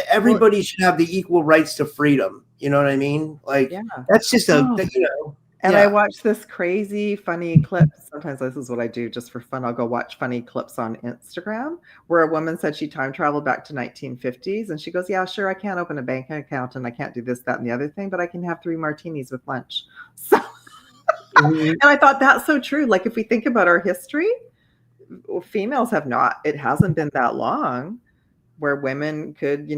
everybody should have the equal rights to freedom. You know what I mean? Like that's just And I watch this crazy funny clip. Sometimes this is what I do just for fun. I'll go watch funny clips on Instagram where a woman said she time traveled back to 1950s. And she goes, yeah, sure, I can't open a bank account and I can't do this, that, and the other thing, but I can have 3 martinis with lunch. So, and I thought that's so true. Like if we think about our history, females it hasn't been that long where women could,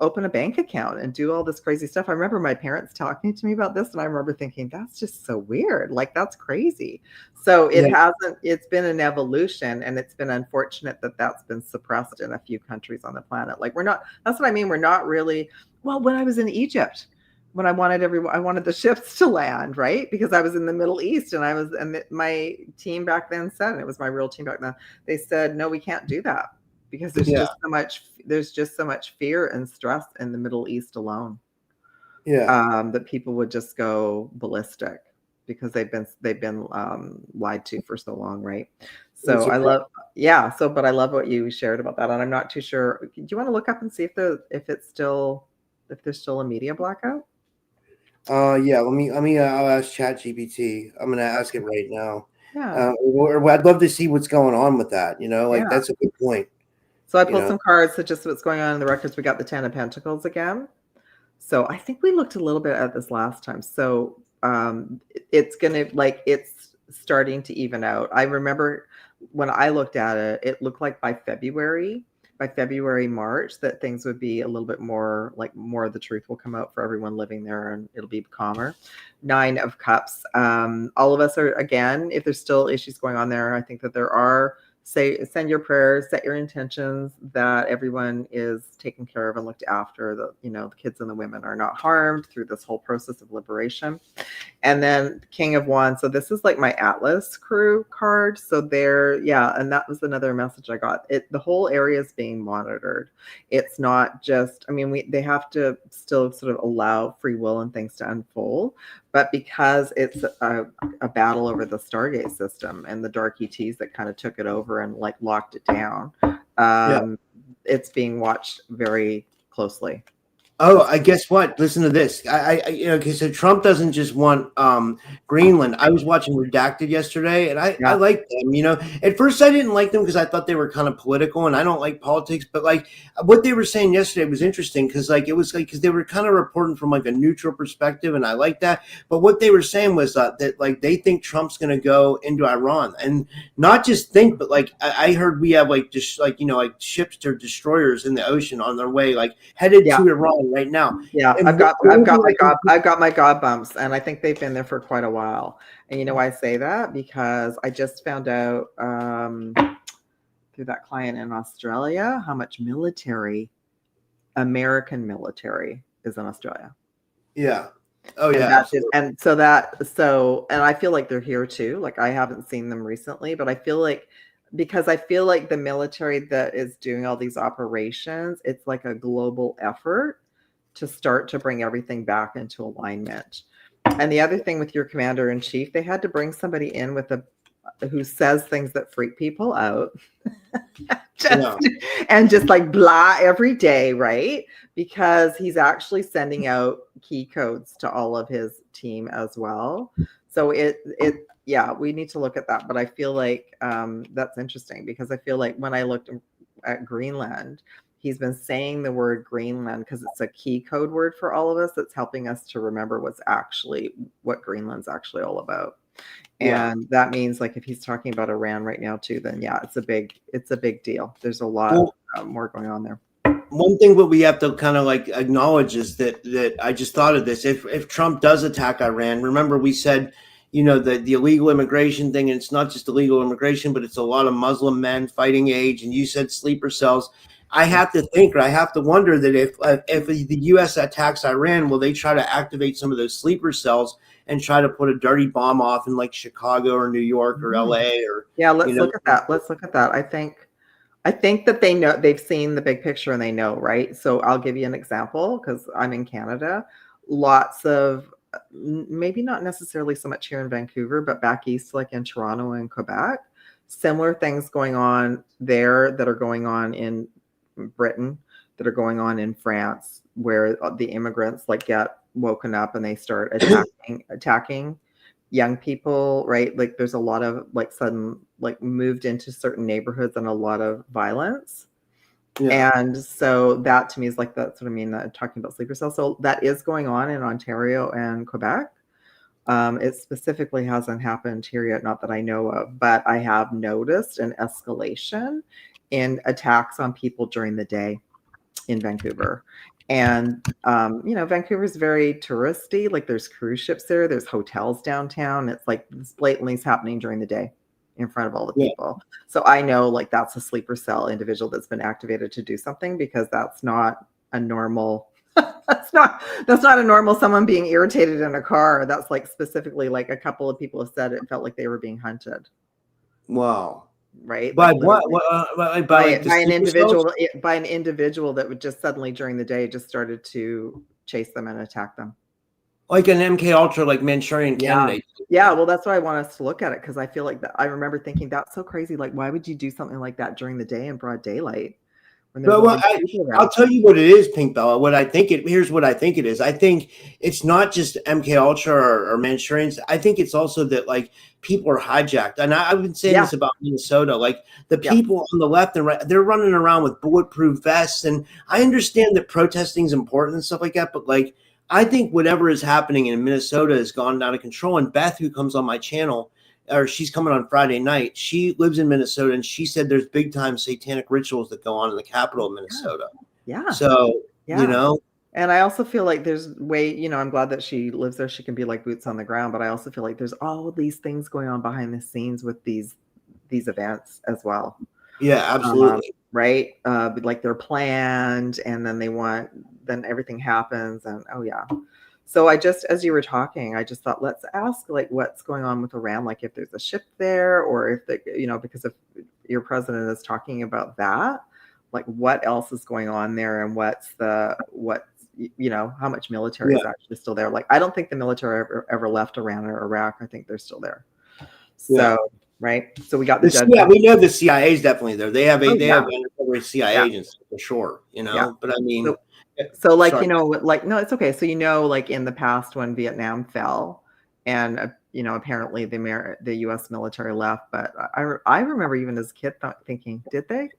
open a bank account and do all this crazy stuff. I remember my parents talking to me about this, and I remember thinking, that's just so weird. Like, that's crazy. So it's been an evolution, and it's been unfortunate that that's been suppressed in a few countries on the planet. Like, that's what I mean. We're not really, when I was in Egypt, when I wanted the ships to land, right? Because I was in the Middle East and my team back then said, and it was my real team back then, they said, no, we can't do that. Because there's just so much fear and stress in the Middle East alone. That people would just go ballistic because they've been lied to for so long, right? So but I love what you shared about that, and I'm not too sure. Do you want to look up and see if there's still a media blackout? Let me. I'll ask ChatGPT. I'm gonna ask it right now. Or I'd love to see what's going on with that. That's a good point. So I pulled some cards, so just what's going on in the records. We got the 10 of Pentacles again. So I think we looked a little bit at this last time. So it's starting to even out. I remember when I looked at it, it looked like by February, March, that things would be a little bit more of the truth will come out for everyone living there and it'll be calmer. 9 of Cups. All of us are, again, if there's still issues going on there, I think that there are. Send your prayers, set your intentions that everyone is taken care of and looked after, the kids and the women are not harmed through this whole process of liberation. And then King of Wands. So this is like my Atlas crew card. So and that was another message I got. The whole area is being monitored. It's not just, they have to still sort of allow free will and things to unfold. But because it's a battle over the Stargate system and the dark ETs that kind of took it over and locked it down, it's being watched very closely. Oh, I guess what? Listen to this. Okay, so Trump doesn't just want Greenland. I was watching Redacted yesterday, and I like them. At first I didn't like them because I thought they were kind of political, and I don't like politics. But what they were saying yesterday was interesting because because they were kind of reporting from a neutral perspective, and I like that. But what they were saying was that they think Trump's going to go into Iran, and not just think, but I heard we have ships or destroyers in the ocean on their way, headed to Iran right now. I've got my God bumps, and I think they've been there for quite a while. And why I say that? Because I just found out through that client in Australia how much American military is in Australia. And I feel like they're here too. I haven't seen them recently, but I feel like the military that is doing all these operations, it's like a global effort to start to bring everything back into alignment. And the other thing with your commander in chief, they had to bring somebody in who says things that freak people out And just like blah every day, right? Because he's actually sending out key codes to all of his team as well. So yeah, we need to look at that. But I feel like that's interesting, because I feel like when I looked at Greenland, he's been saying the word Greenland because it's a key code word for all of us. That's helping us to remember what Greenland's actually all about. And that means, like, if he's talking about Iran right now too, then yeah, it's a big deal. There's a lot more going on there. One thing that we have to kind of like acknowledge is that I just thought of this. If Trump does attack Iran, remember we said, the illegal immigration thing, and it's not just illegal immigration, but it's a lot of Muslim men fighting age, and you said sleeper cells. I have to wonder that if the U.S. attacks Iran, will they try to activate some of those sleeper cells and try to put a dirty bomb off in like Chicago or New York or LA or let's look at that. Let's look at that. I think that they know, they've seen the big picture and they know, right? So I'll give you an example, because I'm in Canada. Lots of, maybe not necessarily so much here in Vancouver, but back east, like in Toronto and Quebec, similar things going on there that are going on in Britain, that are going on in France, where the immigrants like get woken up and they start attacking young people, right? Like there's a lot of like sudden, like moved into certain neighborhoods and a lot of violence. And so that to me is like, that's what I mean, talking about sleeper cells. So that is going on in Ontario and Quebec. It specifically hasn't happened here yet, not that I know of, but I have noticed an escalation in attacks on people during the day in Vancouver. And, Vancouver's very touristy. Like there's cruise ships there. There's hotels downtown. It's like this blatantly is happening during the day in front of all the people. So I know like that's a sleeper cell individual that's been activated to do something, because that's not a normal, that's not a normal someone being irritated in a car. That's like specifically like a couple of people have said it felt like they were being hunted. Wow. Right? By like what? By an individual that would just suddenly during the day just started to chase them and attack them. Like an MK Ultra, like Manchurian candidate. Yeah, well, that's why I want us to look at it, because I feel like I remember thinking that's so crazy. Like, why would you do something like that during the day in broad daylight? I'll tell you what it is, Pink Bella. Here's what I think it is. I think it's not just MK Ultra or Manchurians. I think it's also that like people are hijacked. And I've been saying this about Minnesota. Like the people on the left and right, they're running around with bulletproof vests. And I understand that protesting is important and stuff like that, but like I think whatever is happening in Minnesota has gone out of control. And Beth, who comes on my channel, or she's coming on Friday night, she lives in Minnesota, and she said there's big time satanic rituals that go on in the capital of Minnesota. So, and I also feel like there's I'm glad that she lives there. She can be like boots on the ground, but I also feel like there's all of these things going on behind the scenes with these events as well. Yeah, absolutely. Right. Like they're planned, and then everything happens, and So as you were talking, I just thought, let's ask like what's going on with Iran, like if there's a ship there, or if because if your president is talking about that, like what else is going on there, and how much military is actually still there. Like I don't think the military ever left Iran or Iraq. I think they're still there. So right. So we got we know the CIA is definitely there. They have undercover CIA agents for sure. But I mean. So like, no, it's okay. So, like in the past when Vietnam fell and, apparently the U.S. military left, but I remember even as a kid thinking, did they?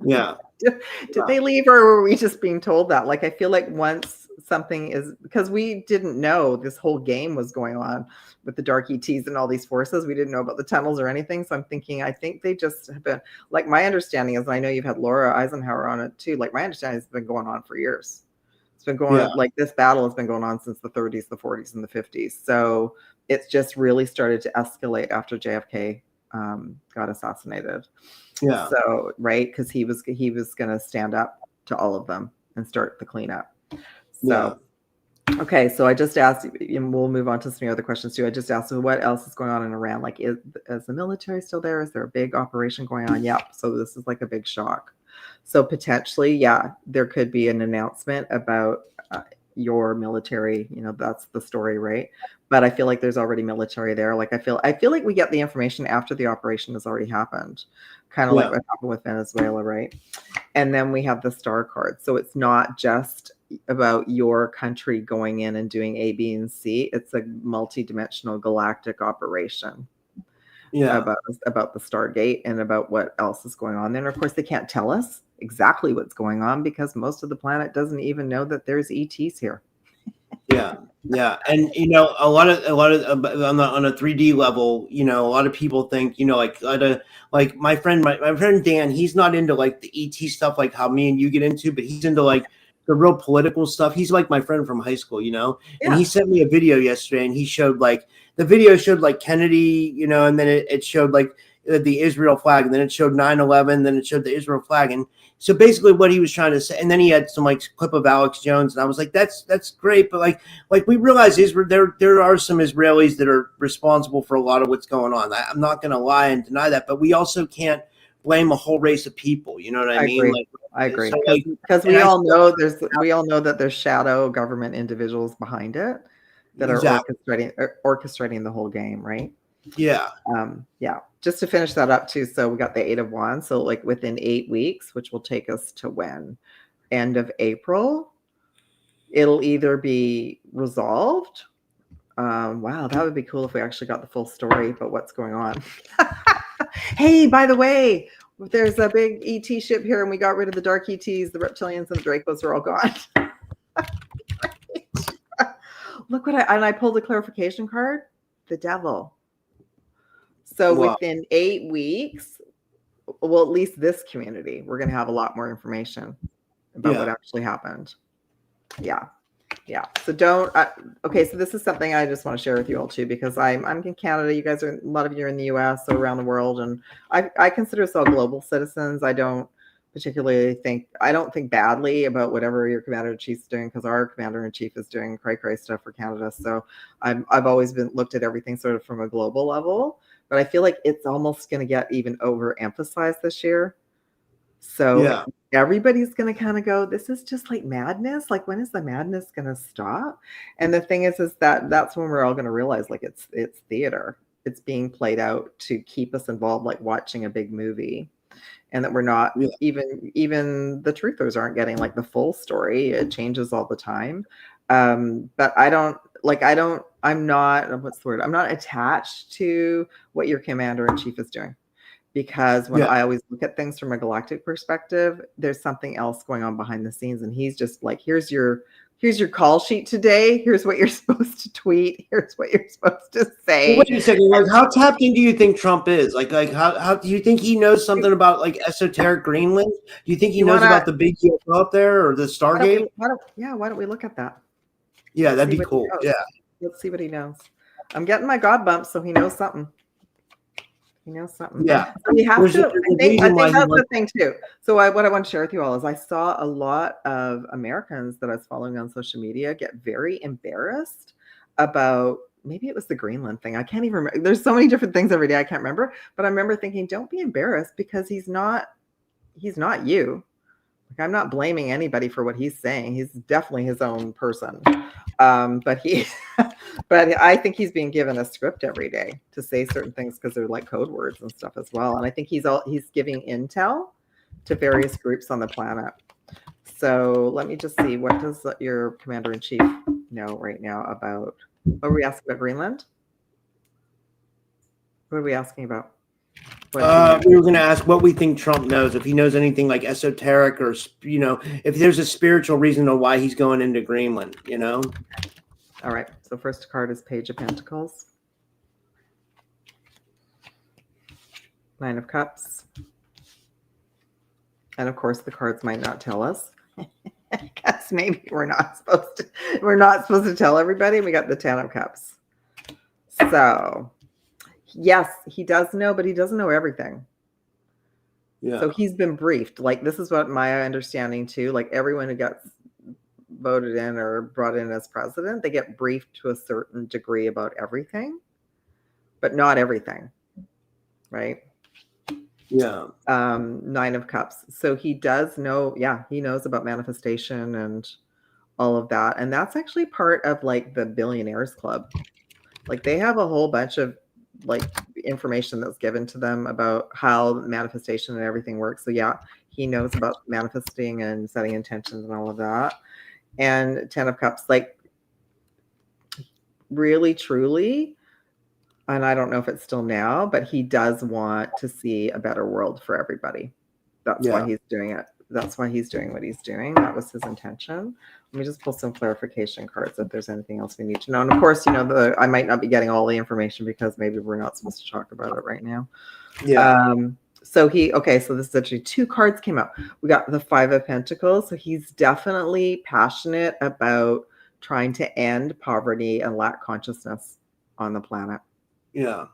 Yeah. Did they leave, or were we just being told that? Like, I feel like once something is, because we didn't know this whole game was going on with the dark ETs and all these forces. We didn't know about the tunnels or anything. So I'm thinking, I think they just have been, like, my understanding is, and I know you've had Laura Eisenhower on it too. Like my understanding has been going on for years. It's been going on, like this battle has been going on since the 30s, the 40s, and the 50s. So it's just really started to escalate after JFK got assassinated. Yeah. So, right. Because he was going to stand up to all of them and start the cleanup. So, okay. So I just asked, and we'll move on to some other questions too. I just asked, so what else is going on in Iran? Like, is the military still there? Is there a big operation going on? Yeah. So this is like a big shock. So potentially, there could be an announcement about your military, that's the story, right? But I feel like there's already military there. Like I feel like we get the information after the operation has already happened, kind of like what happened with Venezuela, right? And then we have the star card. So it's not just about your country going in and doing A, B, and C. It's a multidimensional galactic operation. About the Stargate and about what else is going on there. And of course, they can't tell us exactly what's going on because most of the planet doesn't even know that there's ETs here. Yeah, and a lot of on a 3D level, a lot of people think, like my friend Dan, he's not into like the ET stuff like how me and you get into, but he's into like the real political stuff. He's like my friend from high school, and he sent me a video yesterday, and he showed like the video showed like Kennedy, and then it showed like the Israel flag, and then it showed 9/11, then it showed the Israel flag, and so basically what he was trying to say, and then he had some like clip of Alex Jones, and I was like, that's great, but like we realize there are some Israelis that are responsible for a lot of what's going on. I'm not going to lie and deny that, but we also can't blame a whole race of people. You know what I mean? I agree. Because we all know that there's shadow government individuals behind it that are orchestrating the whole game, right? Yeah. Just to finish that up too. So we got the 8 of Wands. So like within 8 weeks, which will take us to when? End of April. It'll either be resolved. Wow, that would be cool if we actually got the full story about what's going on. Hey, by the way, there's a big ET ship here, and we got rid of the dark ETs, the reptilians, and the Dracos are all gone. Look I pulled a clarification card. The devil. So within 8 weeks, well, at least this community, we're going to have a lot more information about what actually happened. Yeah. So okay. So this is something I just want to share with you all too, because I'm in Canada. You guys a lot of you are in the US, so around the world. And I consider us all global citizens. I don't think badly about whatever your commander-in-chief is doing, because our commander-in-chief is doing cray stuff for Canada. So I've always looked at everything sort of from a global level, but I feel like it's almost going to get even overemphasized this year. So everybody's going to kind of go, this is just like madness. Like, when is the madness going to stop? And the thing is that's when we're all going to realize, like, it's theater. It's being played out to keep us involved, like watching a big movie. And that we're not even the truthers aren't getting like the full story. It changes all the time. But I'm not attached to what your commander-in-chief is doing, because when I always look at things from a galactic perspective, there's something else going on behind the scenes. And he's just like, here's your call sheet today. Here's what you're supposed to tweet. Here's what you're supposed to say. Wait a second. Like, how tapped in do you think Trump is? Like how do you think he knows something about like esoteric Greenland? Do you think he knows about the big UFO up there or the Stargate? Why don't we look at that? Yeah, that'd be cool. Yeah. Let's see what he knows. I'm getting my God bump, so he knows something. Yeah. So we have to. I think that's the thing too. So what I want to share with you all is I saw a lot of Americans that I was following on social media get very embarrassed about, maybe it was the Greenland thing. I can't even remember. There's so many different things every day. I can't remember. But I remember thinking, don't be embarrassed, because he's not you. Like, I'm not blaming anybody for what he's saying. He's definitely his own person. But I think he's being given a script every day to say certain things, because they're like code words and stuff as well. And I think he's giving intel to various groups on the planet. So let me just see, what does your commander-in-chief know right now about? What were we asking about, Greenland? What are we asking about? We were going to ask what we think Trump knows, if he knows anything like esoteric, or if there's a spiritual reason to why he's going into Greenland. All right. So first card is Page of Pentacles, 9 of Cups, and of course the cards might not tell us. Because maybe we're not supposed to tell everybody. We got the 10 of Cups. So yes, he does know, but he doesn't know everything. Yeah. So he's been briefed. Like, this is what my understanding too. Like, everyone who gets voted in or brought in as president, they get briefed to a certain degree about everything, but not everything. Right? Yeah. 9 of Cups. So he does know. Yeah, he knows about manifestation and all of that. And that's actually part of like the Billionaires Club. Like they have a whole bunch of like information that's given to them about how manifestation and everything works. So yeah, he knows about manifesting and setting intentions and all of that. And 10 of Cups, like really, truly, and I don't know if it's still now, but he does want to see a better world for everybody. That's why he's doing it. That's why he's doing what he's doing. That was his intention. Let me just pull some clarification cards if there's anything else we need to know. And of course, you know, I might not be getting all the information because maybe we're not supposed to talk about it right now. Yeah. So so this is actually 2 cards came out. We got the 5 of Pentacles. So he's definitely passionate about trying to end poverty and lack consciousness on the planet. Yeah.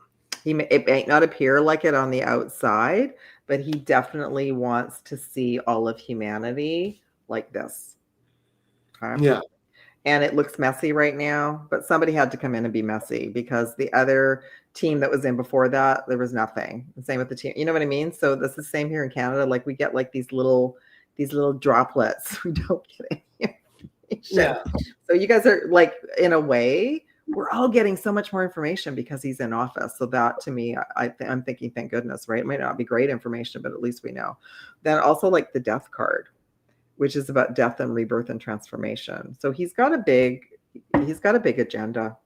It may not appear like it on the outside, but he definitely wants to see all of humanity like this. Okay? Yeah. And it looks messy right now, but somebody had to come in and be messy because the other team that was in before that, there was nothing. The same with the team. You know what I mean? So this is the same here in Canada. Like we get like these little droplets. We don't get any information. Yeah. So you guys are like, in a way, we're all getting so much more information because he's in office. So that to me, I'm thinking, thank goodness, right? It might not be great information, but at least we know. Then also like the Death card, which is about death and rebirth and transformation. So he's got a big agenda.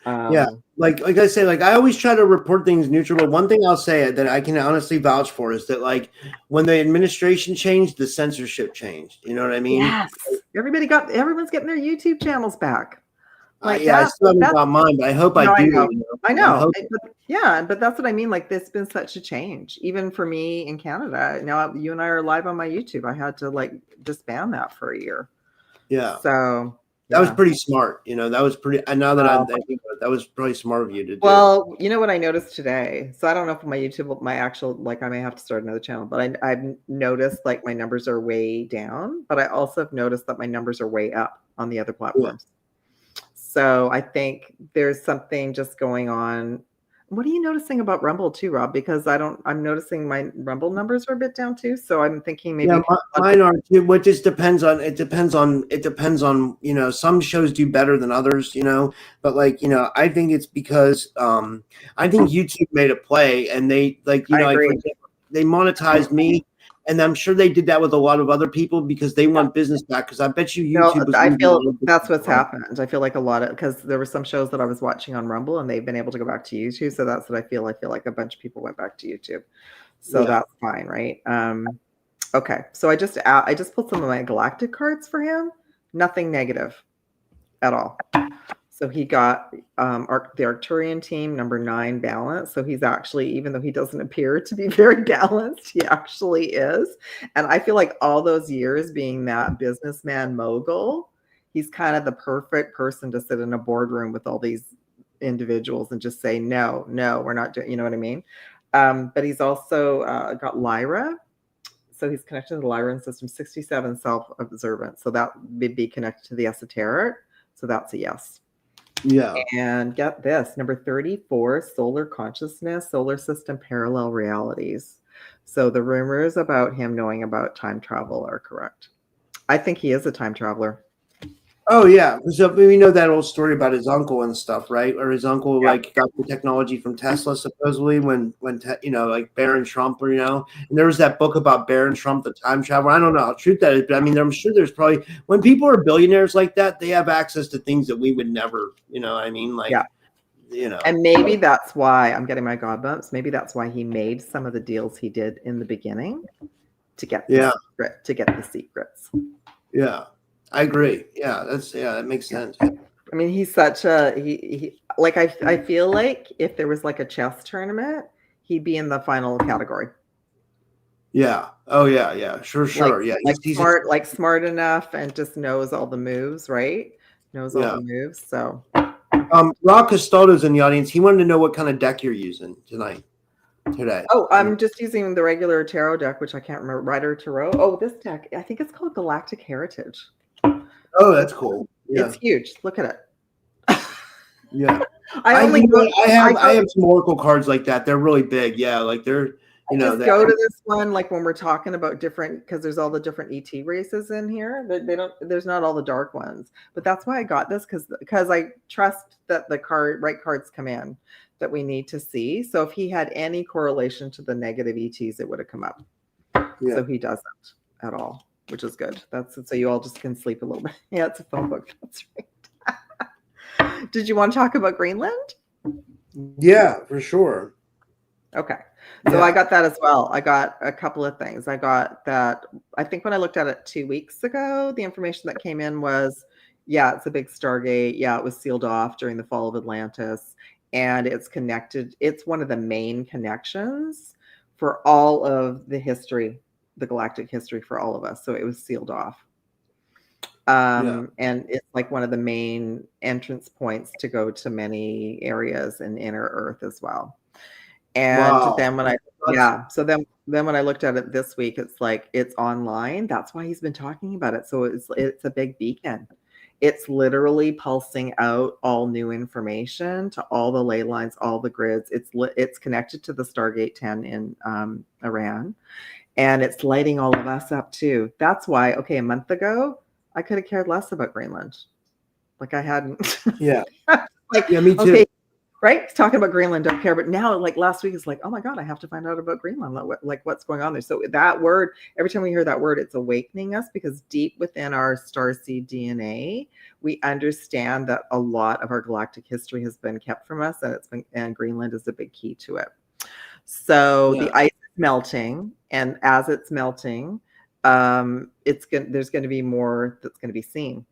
Yeah, like I say, like I always try to report things neutral. But one thing I'll say that I can honestly vouch for is that like when the administration changed, the censorship changed. You know what I mean? Yes. Everyone's getting their YouTube channels back. Like I still haven't got mine, but I hope I do. I know. But that's what I mean. Like there's been such a change, even for me in Canada. Now you and I are live on my YouTube. I had to like disband that for a year. Yeah. So that was pretty smart. You know, that was pretty. And now that I think that was probably smart of you to do. Well, you know what I noticed today. So I don't know if my YouTube, my actual, like I may have to start another channel, but I've noticed like my numbers are way down. But I also have noticed that my numbers are way up on the other platforms. Yeah. So I think there's something just going on. What are you noticing about Rumble too, Rob? Because I'm noticing my Rumble numbers are a bit down too. So I'm thinking maybe mine are too. What just depends on, you know, some shows do better than others, you know, but like, you know, I think it's because I think YouTube made a play and they like, you know, like, for example, they monetized me. And I'm sure they did that with a lot of other people because they want business back. Because I bet you YouTube. I feel that's what's happened. I feel like a lot of, because there were some shows that I was watching on Rumble and they've been able to go back to YouTube. So that's what I feel. I feel like a bunch of people went back to YouTube. So that's fine, right? Okay. So I just pulled some of my galactic cards for him. Nothing negative at all. So he got the Arcturian team, number 9, balanced. So he's actually, even though he doesn't appear to be very balanced, he actually is. And I feel like all those years being that businessman mogul, he's kind of the perfect person to sit in a boardroom with all these individuals and just say, no, we're not doing, you know what I mean? But he's also got Lyra. So he's connected to the Lyran system, 67 self-observant. So that would be connected to the esoteric. So that's a yes. Yeah. And get this, number 34, solar consciousness, solar system parallel realities. So the rumors about him knowing about time travel are correct. I think he is a time traveler. Oh yeah, so we know that old story about his uncle and stuff, right? Or his uncle like got the technology from Tesla supposedly when you know, like Baron Trump, or you know, and there was that book about Baron Trump, the time traveler. I don't know how true that is, but I mean, I'm sure there's probably, when people are billionaires like that, they have access to things that we would never, you know, I mean, like, you know. And maybe that's why I'm getting my God bumps. Maybe that's why he made some of the deals he did in the beginning to get the secrets. Yeah. I agree. Yeah, that makes sense. I mean, he's such a he like I feel like if there was like a chess tournament, he'd be in the final category. Yeah. Oh yeah. Sure. Like smart enough and just knows all the moves, right? Knows all the moves. So Rob Costado's in the audience. He wanted to know what kind of deck you're using today. Oh, I'm just using the regular tarot deck, which I can't remember. Rider Tarot. Oh, this deck, I think it's called Galactic Heritage. Oh, that's cool. Yeah. It's huge. Look at it. Yeah. I have some Oracle cards like that. They're really big. Yeah, like they're Just go to this one, like when we're talking about different, because there's all the different ET races in here. They don't. There's not all the dark ones, but that's why I got this because I trust that the right cards come in that we need to see. So if he had any correlation to the negative ETs, it would have come up. Yeah. So he doesn't at all, which is good. So you all just can sleep a little bit. Yeah, it's a phone book. That's right. Did you want to talk about Greenland? Yeah, for sure. Okay. So I got that as well. I got a couple of things. I got that. I think when I looked at it 2 weeks ago, the information that came in was, yeah, it's a big Stargate. Yeah, it was sealed off during the fall of Atlantis, and it's connected. It's one of the main connections for all of the history, the galactic history for all of us. So it was sealed off. And it's like one of the main entrance points to go to many areas in inner Earth as well. And then when when I looked at it this week, it's like it's online. That's why he's been talking about it. So it's a big beacon. It's literally pulsing out all new information to all the ley lines, all the grids. It's connected to the Stargate 10 in Iran, and it's lighting all of us up too. That's why, a month ago, I could have cared less about Greenland. Like I hadn't. Yeah. Me too. Okay, right? He's talking about Greenland, don't care. But now, like last week, it's like, oh my God, I have to find out about Greenland. Like what's going on there. So that word, every time we hear that word, it's awakening us, because deep within our starseed DNA, we understand that a lot of our galactic history has been kept from us, and Greenland is a big key to it. So the ice is melting, and as it's melting, there's going to be more that's going to be seen.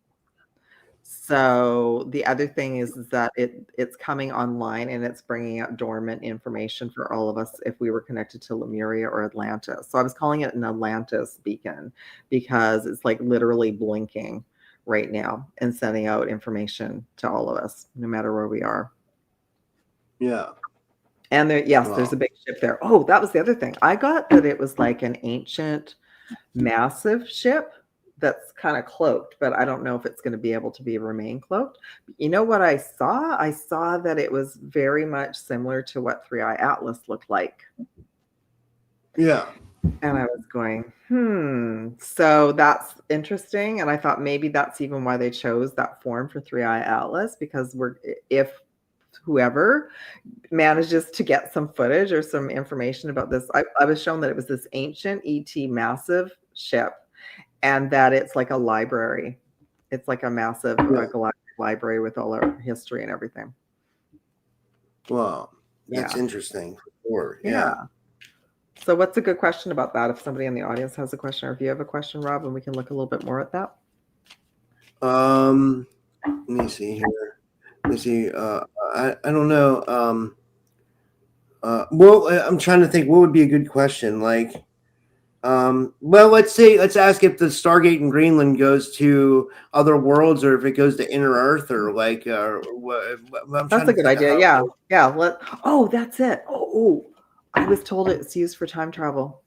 So the other thing is that it's coming online, and it's bringing up dormant information for all of us if we were connected to Lemuria or Atlantis. So I was calling it an Atlantis beacon because it's like literally blinking right now and sending out information to all of us, no matter where we are. Yeah. And there's a big ship there. Oh, that was the other thing. I got that it was like an ancient, massive ship that's kind of cloaked, but I don't know if it's going to be able to remain cloaked. You know what I saw? I saw that it was very much similar to what 3i Atlas looked like. Yeah. And I was going, so that's interesting. And I thought maybe that's even why they chose that form for 3i Atlas, because if whoever manages to get some footage or some information about this, I was shown that it was this ancient ET massive ship, and that it's like a library. It's like a massive galactic library with all our history and everything. Wow. That's interesting. For sure. Yeah. So what's a good question about that? If somebody in the audience has a question, or if you have a question, Rob, and we can look a little bit more at that. Let me see here. Let me see. I don't know. Well, I'm trying to think what would be a good question. Like, well, let's ask if the Stargate in Greenland goes to other worlds, or if it goes to inner Earth, or like, that's a good idea. Yeah. That's it. I was told it's used for time travel.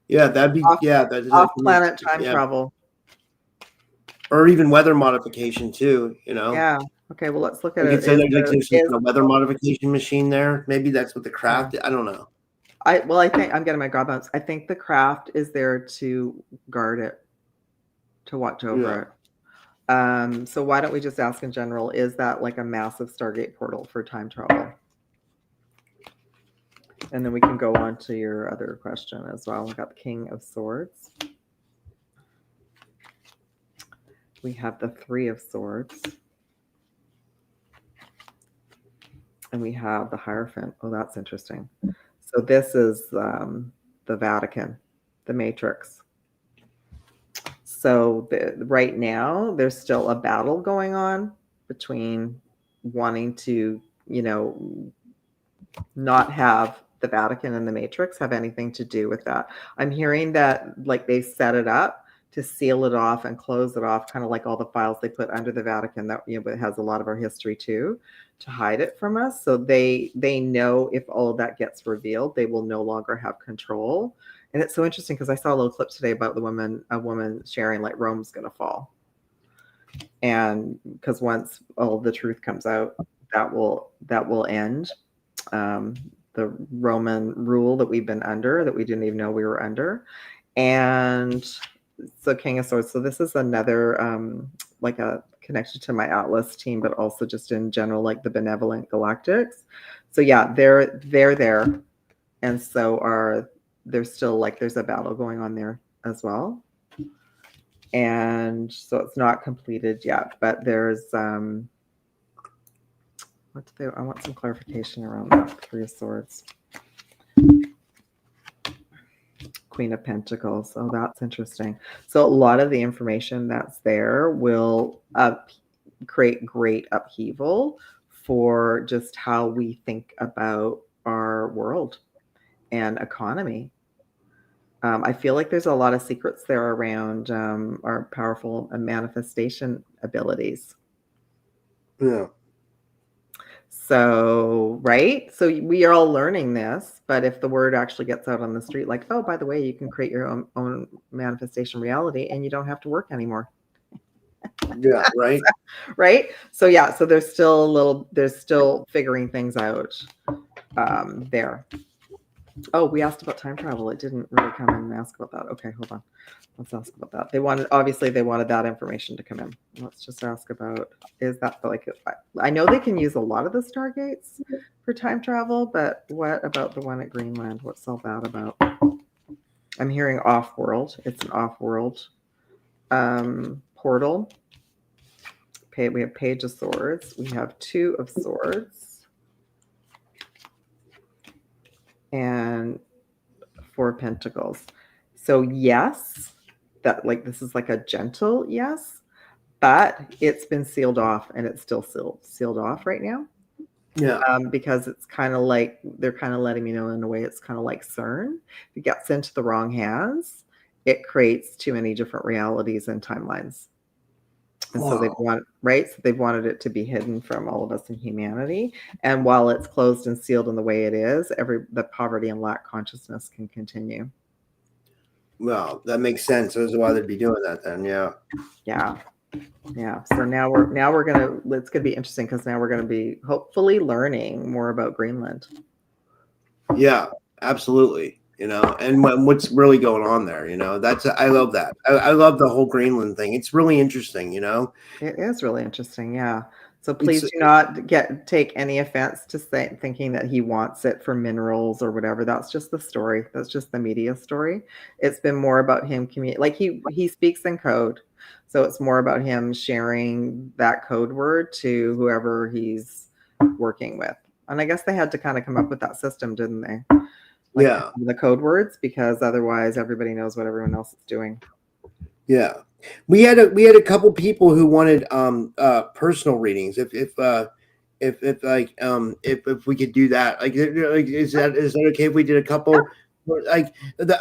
Yeah, that'd be off-planet time travel, or even weather modification too. Yeah. Okay. Well, let's look at it. So there's a weather modification machine there. Maybe that's what the craft. I don't know. I think I'm getting my gob bounce. I think the craft is there to guard it, to watch over it. So why don't we just ask in general, is that like a massive Stargate portal for time travel? And then we can go on to your other question as well. We got the King of Swords. We have the Three of Swords. And we have the Hierophant. Oh, that's interesting. So this is the Vatican, the Matrix. So right now, there's still a battle going on between wanting to, not have the Vatican and the Matrix have anything to do with that. I'm hearing that like they set it up to seal it off and close it off, kind of like all the files they put under the Vatican that it has a lot of our history too, to hide it from us. So they know if all of that gets revealed, they will no longer have control. And it's so interesting because I saw a little clip today about a woman sharing like Rome's going to fall, and because once all the truth comes out, that will end. Roman rule that we've been under, that we didn't even know we were under. And so King of Swords. So this is another like a connection to my Atlas team, but also just in general, like the benevolent galactics. So yeah, they're there, and so there's still like there's a battle going on there as well. And so it's not completed yet, but there's I want some clarification around that. Three of Swords, Queen of Pentacles. Oh, that's interesting. So a lot of the information that's there will create great upheaval for just how we think about our world and economy. I feel like there's a lot of secrets there around our powerful manifestation abilities. Yeah. So, right? So we are all learning this, but if the word actually gets out on the street, like, oh, by the way, you can create your own manifestation reality and you don't have to work anymore. Yeah, right. Right? So yeah, so there's still figuring things out there. Oh, we asked about time travel. It didn't really come in and ask about that. Okay, hold on. Let's ask about that. They wanted that information to come in. Let's just ask about, is that like, I know they can use a lot of the Stargates for time travel, but what about the one at Greenland? What's all that about? I'm hearing off-world. It's an off-world portal. We have Page of Swords. We have Two of Swords. And Four of Pentacles. So yes, that like this is like a gentle yes, but it's been sealed off and it's still sealed off right now. Yeah. Because it's kind of like they're kind of letting me know in a way it's kind of like CERN. If it gets into the wrong hands, it creates too many different realities and timelines. And so they've wanted it to be hidden from all of us in humanity. And while it's closed and sealed in the way it is, the poverty and lack consciousness can continue. Well, that makes sense. That's why they'd be doing that then. Yeah. Yeah. Yeah. So now it's gonna be interesting because now we're gonna be hopefully learning more about Greenland. Yeah, absolutely. And what's really going on there, I love that. I love the whole Greenland thing. It's really interesting, It is really interesting. Yeah. So please do not take any offense to thinking that he wants it for minerals or whatever. That's just the story. That's just the media story. It's been more about him like he speaks in code. So it's more about him sharing that code word to whoever he's working with. And I guess they had to kind of come up with that system, didn't they? Like yeah. The code words, because otherwise everybody knows what everyone else is doing. Yeah. We had a couple people who wanted personal readings. If we could do that, is that okay if we did a couple?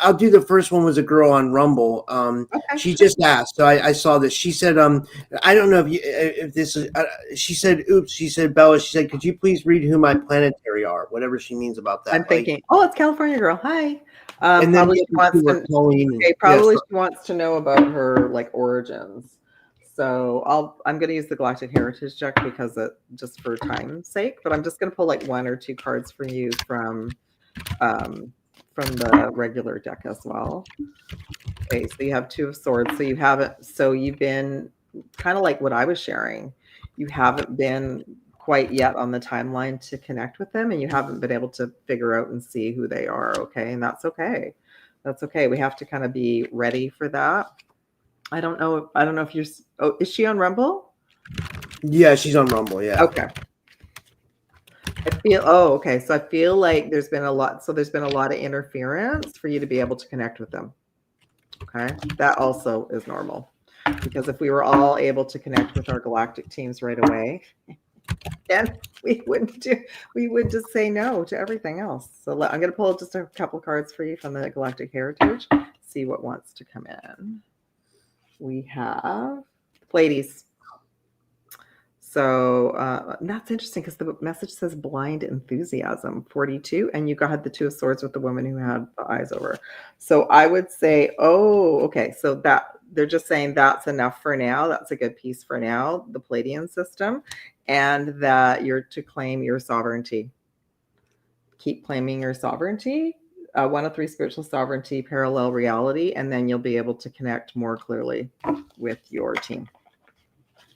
I'll do the first one. Was a girl on Rumble. Okay. She just asked, so I saw this. She said, I don't know if this is. She said, oops. She said, Bella. She said, could you please read who my planetary are? Whatever she means about that. I'm thinking, it's California girl. Hi. And then probably she wants to know about her like origins. So I'm going to use the Galactic Heritage deck because just for time's sake, but I'm just going to pull like one or two cards for you from the regular deck as well. Okay, so you have Two of Swords. So you've been kind of like what I was sharing. You haven't been quite yet on the timeline to connect with them, and you haven't been able to figure out and see who they are. Okay, and that's okay. That's okay. We have to kind of be ready for that. I don't know if you're. Oh, is she on Rumble? Yeah, she's on Rumble. Yeah. Okay. Okay. So I feel like there's been a lot of interference for you to be able to connect with them. Okay. That also is normal, because if we were all able to connect with our galactic teams right away, then we would just say no to everything else. So I'm going to pull just a couple cards for you from the Galactic Heritage, see what wants to come in. We have Pleiades. So that's interesting because the message says blind enthusiasm, 42, and you had the Two of Swords with the woman who had the eyes over. So I would say, okay, so that they're just saying that's enough for now. That's a good piece for now, the Pleiadian system, and that you're to claim your sovereignty. keep claiming your sovereignty, 1 of 3 spiritual sovereignty, parallel reality, and then you'll be able to connect more clearly with your team.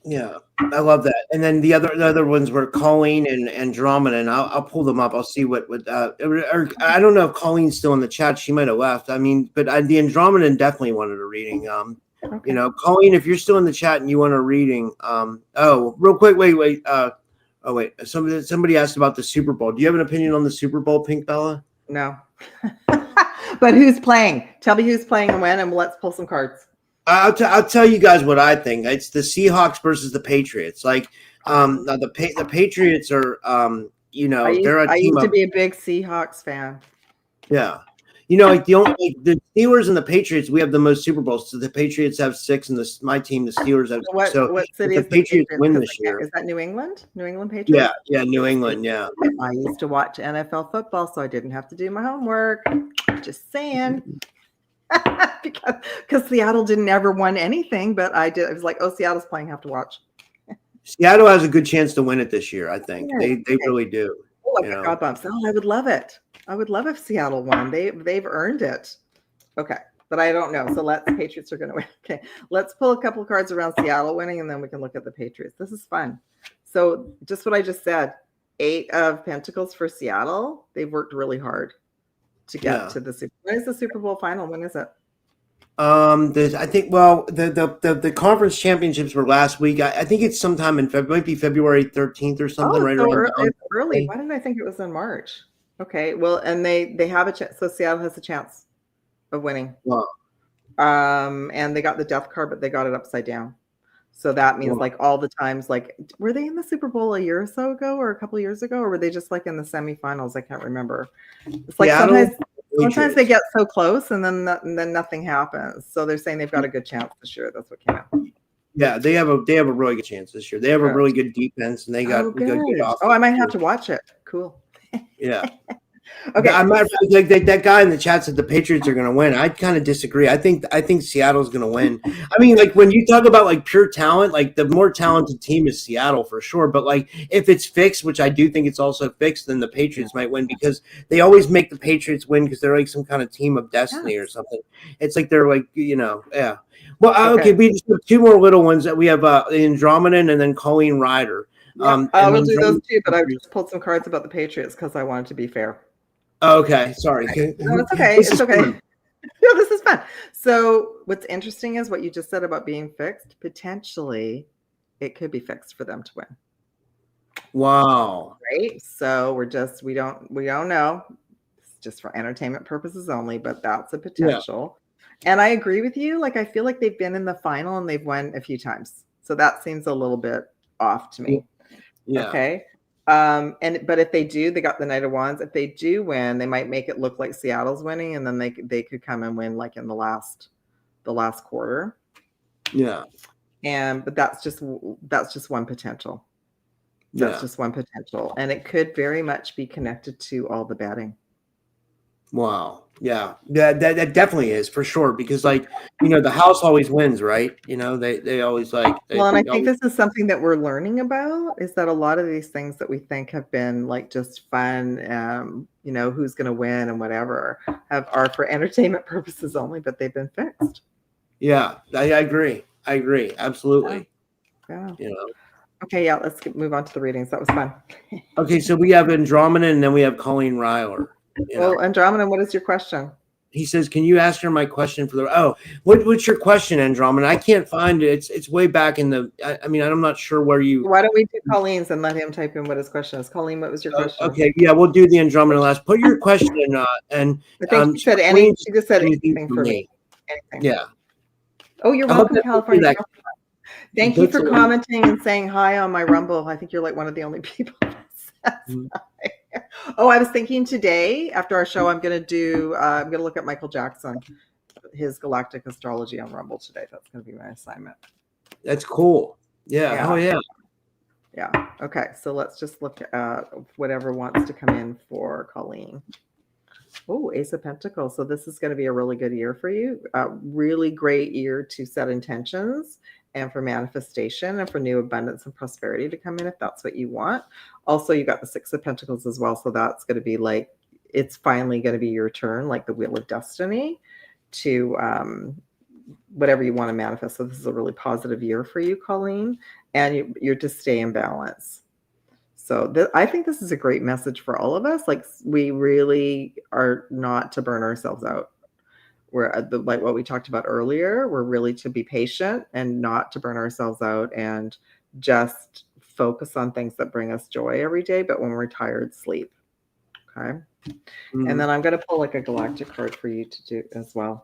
Yeah, I love that. And then the other ones were Colleen and Andromeda, and I'll pull them up. I'll see what or I don't know if Colleen's still in the chat. She might have left. I mean, but the Andromeda definitely wanted a reading. Okay. You know, Colleen, if you're still in the chat and you want a reading, oh, real quick, wait. Oh wait, somebody asked about the Super Bowl. Do you have an opinion on the Super Bowl, Pink Bella? No. But who's playing? Tell me who's playing and when, and let's pull some cards. I'll tell you guys what I think. It's the Seahawks versus the Patriots. Like, the Patriots are, they're a team. I used to be a big Seahawks fan. Yeah, you know, like the Steelers and the Patriots, we have the most Super Bowls. So the Patriots have 6, and my team, the Steelers, have. What city if is the Patriots win this year? year? Is that New England? New England Patriots? Yeah, New England. Yeah. I used to watch NFL football, so I didn't have to do my homework. Just saying. because Seattle didn't ever win anything, but I did. I was like, oh, Seattle's playing, have to watch. Seattle has a good chance to win it this year. I think they really do. Oh, I got bumps. Oh, I would love it. I would love if Seattle won. They've earned it. Okay, but I don't know. So Patriots are going to win. Okay, let's pull a couple of cards around Seattle winning, and then we can look at the Patriots. This is fun. So just what I just said. 8 of Pentacles for Seattle. They've worked really hard to get to the Super. When is the Super Bowl final? When is it? I think. Well, the conference championships were last week. I think it's sometime in February. Might be February 13th or something. Right around. It's early. Why did I think it was in March? Okay. Well, and they have a chance. So Seattle has a chance of winning. Wow. And they got the death card, but they got it upside down. So that means like all the times, like, were they in the Super Bowl a year or so ago or a couple of years ago, or were they just like in the semifinals? I can't remember. It's like sometimes they get so close and then nothing happens. So they're saying they've got a good chance this year. That's what came out. Yeah, they have a really good chance this year. They have a really good defense, and they got good offense. Oh, I might have to watch it. Cool. Yeah. Okay. I'm not like that guy in the chat said the Patriots are going to win. I kind of disagree. I think Seattle's going to win. I mean, like when you talk about like pure talent, like the more talented team is Seattle for sure. But like if it's fixed, which I do think it's also fixed, then the Patriots might win because they always make the Patriots win because they're like some kind of team of destiny or something. It's like they're like yeah. Well, okay, we just have 2 more little ones that we have Andromeda and then Colleen Ryder. I will do those 2, but I just pulled some cards about the Patriots because I wanted to be fair. Okay, sorry. No, it's okay. It's okay. No, this is fun. So what's interesting is what you just said about being fixed. Potentially, it could be fixed for them to win. Wow. Right? So we don't know. It's just for entertainment purposes only, but that's a potential. Yeah. And I agree with you. Like I feel like they've been in the final and they've won a few times. So that seems a little bit off to me. Yeah. Okay. But if they do, they got the Knight of Wands. If they do win, they might make it look like Seattle's winning, and then they could come and win like in the last quarter. Yeah. But that's just one potential. That's just one potential, and it could very much be connected to all the betting. Wow. Yeah. That definitely is for sure because like the house always wins, right? They always like. And I think this is something that we're learning about is that a lot of these things that we think have been like just fun, who's going to win and whatever, are for entertainment purposes only, but they've been fixed. Yeah, I agree. Absolutely. Yeah. Okay. Yeah. Let's move on to the readings. That was fun. Okay. So we have Andromeda and then we have Colleen Ryder. Well, Andromeda, what is your question? He says, "Can you ask her my question for the?" What's your question, Andromeda? I can't find it. It's way back in the. I'm not sure where you. Why don't we do Colleen's and let him type in what his question is? Colleen, what was your question? Okay, yeah, we'll do the Andromeda last. Put your question in, and I think she said anything. She just said anything for me. Anything. Yeah. Oh, you're welcome, California. Thank you for commenting and saying hi on my Rumble. I think you're like one of the only people that says hi. Oh, I was thinking today after our show, I'm going to look at Michael Jackson, his Galactic Astrology on Rumble today. That's going to be my assignment. That's cool. Yeah. Oh, yeah. Yeah. Okay. So let's just look at whatever wants to come in for Colleen. Oh, Ace of Pentacles. So this is going to be a really good year for you. A really great year to set intentions and for manifestation and for new abundance and prosperity to come in if that's what you want. Also, you got the Six of Pentacles as well. So that's going to be like, it's finally going to be your turn, like the Wheel of Destiny, to whatever you want to manifest. So this is a really positive year for you, Colleen, and you're to stay in balance. So I think this is a great message for all of us. Like, we really are not to burn ourselves out. We're like what we talked about earlier. We're really to be patient and not to burn ourselves out, and just focus on things that bring us joy every day. But when we're tired, sleep. Okay. And then I'm going to pull like a galactic card for you to do as well,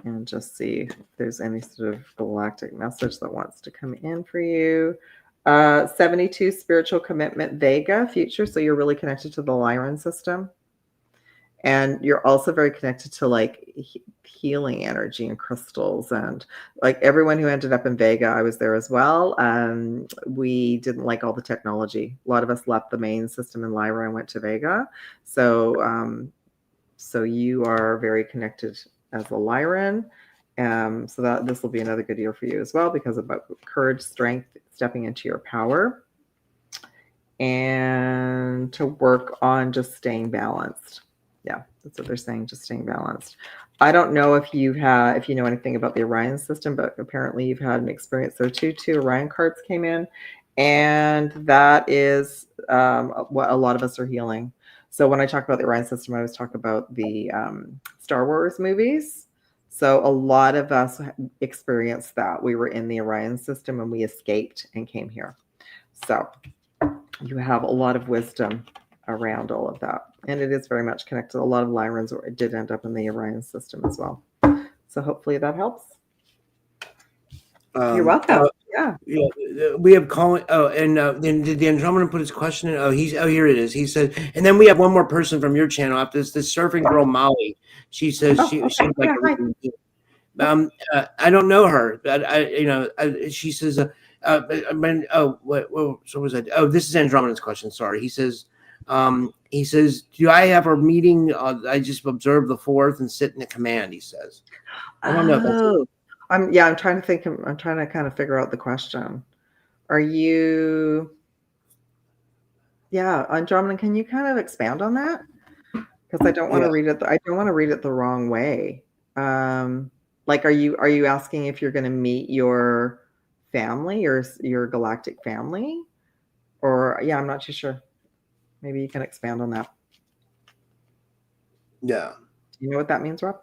and just see if there's any sort of galactic message that wants to come in for you. 72 spiritual commitment, Vega future. So you're really connected to the Lyran system. And you're also very connected to like healing energy and crystals, and like everyone who ended up in Vega, I was there as well. We didn't like all the technology. A lot of us left the main system in Lyra and went to Vega. So, so you are very connected as a Lyran. So that this will be another good year for you as well, because about courage, strength, stepping into your power, and to work on just staying balanced. Yeah, that's what they're saying, just staying balanced. I don't know if you know anything about the Orion system, but apparently you've had an experience there too. Two Orion cards came in, and that is what a lot of us are healing. So when I talk about the Orion system, I always talk about the Star Wars movies. So a lot of us experienced that. We were in the Orion system and we escaped and came here. So you have a lot of wisdom around all of that. And it is very much connected. A lot of Lyrans did end up in the Orion system as well. So hopefully that helps. You're welcome. Yeah. We have Colin. Oh, and then did the Andromeda put his question in? Oh, here it is. He said, and then we have one more person from your channel after this surfing girl, Molly. She says she seems like I don't know her, but she says, what was that? Oh, this is Andromeda's question. Sorry. He says, do I have a meeting? I just observe the fourth and sit in the command, he says. I don't know if that's I'm trying to think. I'm trying to kind of figure out the question. Are you? Yeah, Andromeda, can you kind of expand on that? Because I don't want to read it. I don't want to read it the wrong way. Like, are you asking if you're going to meet your family or your galactic family? Or yeah, I'm not too sure. Maybe you can expand on that. Yeah. Do you know what that means, Rob?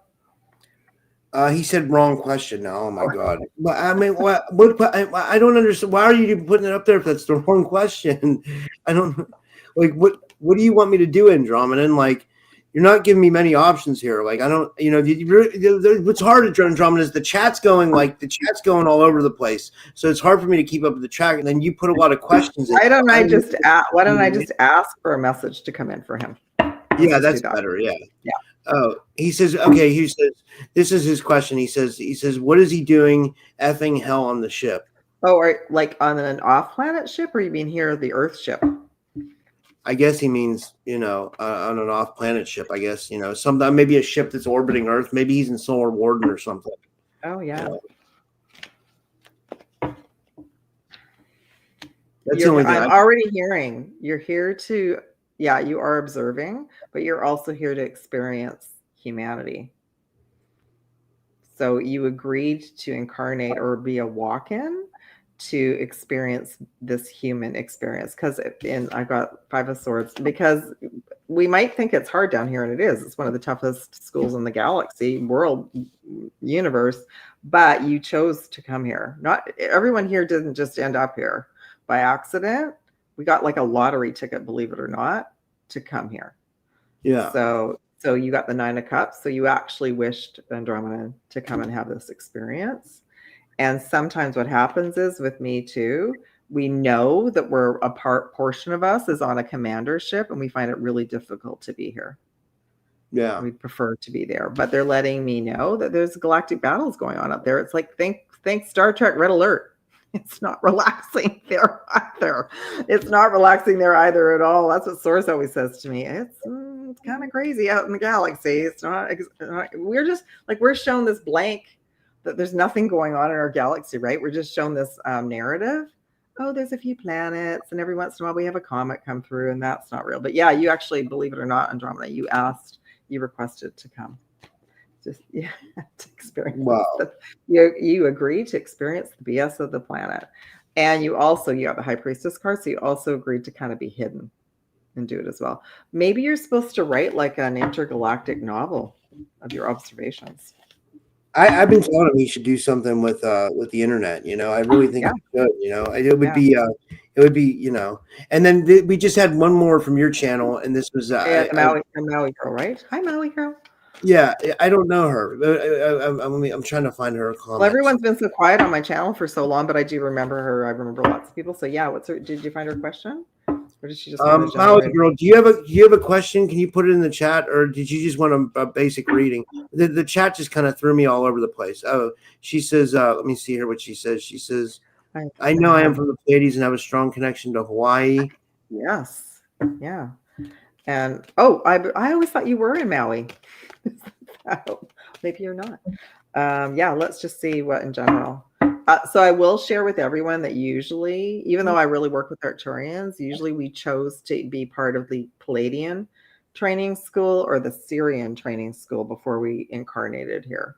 He said wrong question now. Oh my God. But I mean, what I don't understand. Why are you putting it up there if that's the wrong question? I don't like what do you want me to do, Andromeda? And like, you're not giving me many options here. Like, I don't, what's hard, Andromeda, is the chat's going all over the place. So it's hard for me to keep up with the chat. And then you put a lot of questions in. Why don't I just ask for a message to come in for him? Yeah, that's better. Yeah. Yeah. Oh, he says, okay. He says, this is his question. He says, what is he doing effing hell on the ship? Oh, or like on an off-planet ship, or you mean here the Earth ship? I guess he means, on an off-planet ship. I guess, sometime maybe a ship that's orbiting Earth. Maybe he's in Solar Warden or something. Oh yeah. That's the only thing. I'm already hearing you're here to. Yeah, you are observing, but you're also here to experience humanity. So you agreed to incarnate or be a walk-in to experience this human experience. Because I got Five of Swords, because we might think it's hard down here, and it is. It's one of the toughest schools in the galaxy, world, universe. But you chose to come here. Not everyone here didn't just end up here by accident. We got like a lottery ticket, believe it or not, to come here. Yeah. So you got the Nine of Cups. So you actually wished, Andromeda, to come and have this experience. And sometimes what happens is, with me too, we know that portion of us is on a commander ship, and we find it really difficult to be here. Yeah. We prefer to be there. But they're letting me know that there's galactic battles going on up there. It's like, think Star Trek Red Alert. It's not relaxing there either. It's not relaxing there either at all. That's what Source always says to me. It's kind of crazy out in the galaxy. It's not. We're just like, we're shown this blank that there's nothing going on in our galaxy, right? We're just shown this narrative. Oh, there's a few planets, and every once in a while we have a comet come through, and that's not real. But yeah, you actually, believe it or not, Andromeda, you requested to come. Just to experience. Wow. You agreed to experience the BS of the planet. And you have the High Priestess card, so you also agreed to kind of be hidden and do it as well. Maybe you're supposed to write like an intergalactic novel of your observations. I've been telling him he should do something with the internet. I really think he should. It would be. And then we just had one more from your channel, and this was Maui girl, right? Hi, Maui girl. Yeah, I don't know her. I'm trying to find her comments. Well, everyone's been so quiet on my channel for so long, but I do remember her. I remember lots of people. So yeah, did you find her question? Or did she just Maui girl, do you have a question? Can you put it in the chat, or did you just want a basic reading? The chat just kind of threw me all over the place. Oh, she says, let me see here what she says. She says, I know I am from the Pleiades and have a strong connection to Hawaii. Yes. Yeah. And I always thought you were in Maui. Maybe you're not. Let's just see what in general. So I will share with everyone that usually, even though I really work with Arcturians, usually we chose to be part of the Palladian training school or the Syrian training school before we incarnated here.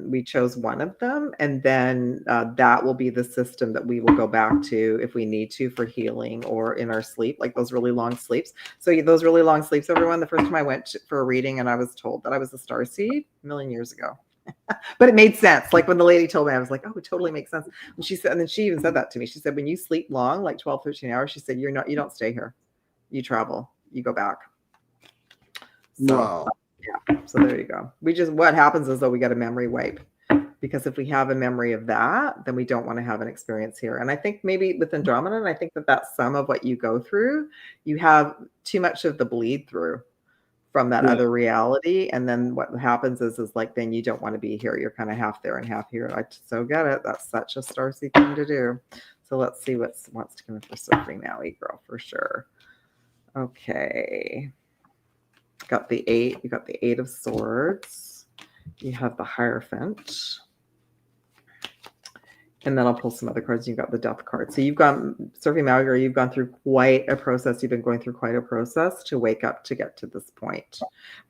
We chose one of them, and then that will be the system that we will go back to if we need to for healing or in our sleep, like those really long sleeps. So those really long sleeps, everyone, the first time I went for a reading and I was told that I was a starseed a million years ago. But it made sense. Like when the lady told me, I was like, oh, it totally makes sense. And she said, and then she even said that to me. She said, when you sleep long, like 12, 13 hours, she said, you don't stay here. You travel, you go back. So, wow. Yeah. So there you go. What happens is though we get a memory wipe, because if we have a memory of that, then we don't want to have an experience here. And I think maybe with Andromeda, and I think that's some of what you go through. You have too much of the bleed through from that other reality. And then what happens is like, then you don't want to be here. You're kind of half there and half here. I so get it. That's such a starseed thing to do. So let's see what wants to come in for Surfing Maui girl for sure. Okay. Got the 8. You got the 8 of Swords. You have the Hierophant. And then I'll pull some other cards. You've got the Death card. So you've gone, Surfing Maui girl, you've gone through quite a process. You've been going through quite a process to wake up to get to this point,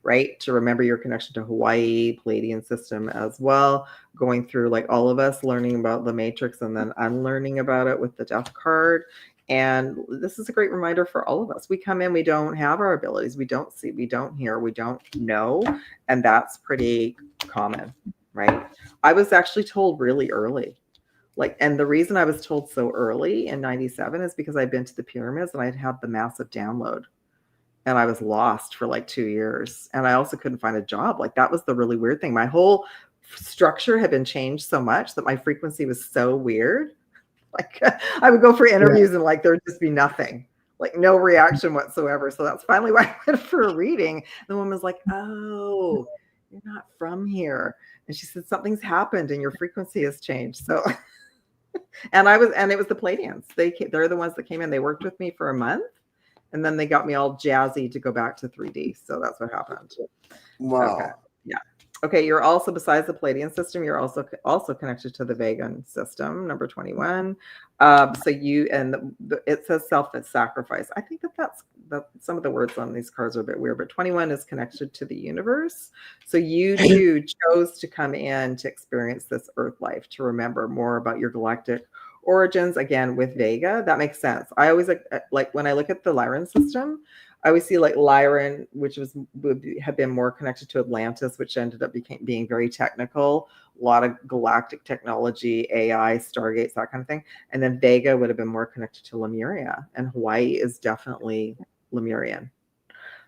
right? To remember your connection to Hawaii, Palladian system as well. Going through, like all of us, learning about the Matrix and then unlearning about it with the Death card. And this is a great reminder for all of us. We come in, we don't have our abilities. We don't see, we don't hear, we don't know. And that's pretty common, right? I was actually told really early. And the reason I was told so early in 97 is because I'd been to the pyramids and I'd had the massive download and I was lost for like 2 years. And I also couldn't find a job. Like that was the really weird thing. My whole structure had been changed so much that my frequency was so weird. Like I would go for interviews and like, there would just be nothing, like no reaction whatsoever. So that's finally why I went for a reading. The woman was like, oh, you're not from here. And she said, something's happened and your frequency has changed. So, and it was the Palladians. They're the ones that came in. They worked with me for a month and then they got me all jazzy to go back to 3D. So that's what happened. Wow. Okay. Yeah. Okay. You're also, besides the Palladian system, you're also connected to the Vegan system, number 21. So it says self-sacrifice. I think that's some of the words on these cards are a bit weird, but 21 is connected to the universe. So you too chose to come in to experience this Earth life, to remember more about your galactic origins, again, with Vega. That makes sense. I always like when I look at the Lyran system, I always see like Lyran, which would have been more connected to Atlantis, which ended up being very technical, a lot of galactic technology, AI, Stargates, that kind of thing. And then Vega would have been more connected to Lemuria, and Hawaii is definitely Lemurian.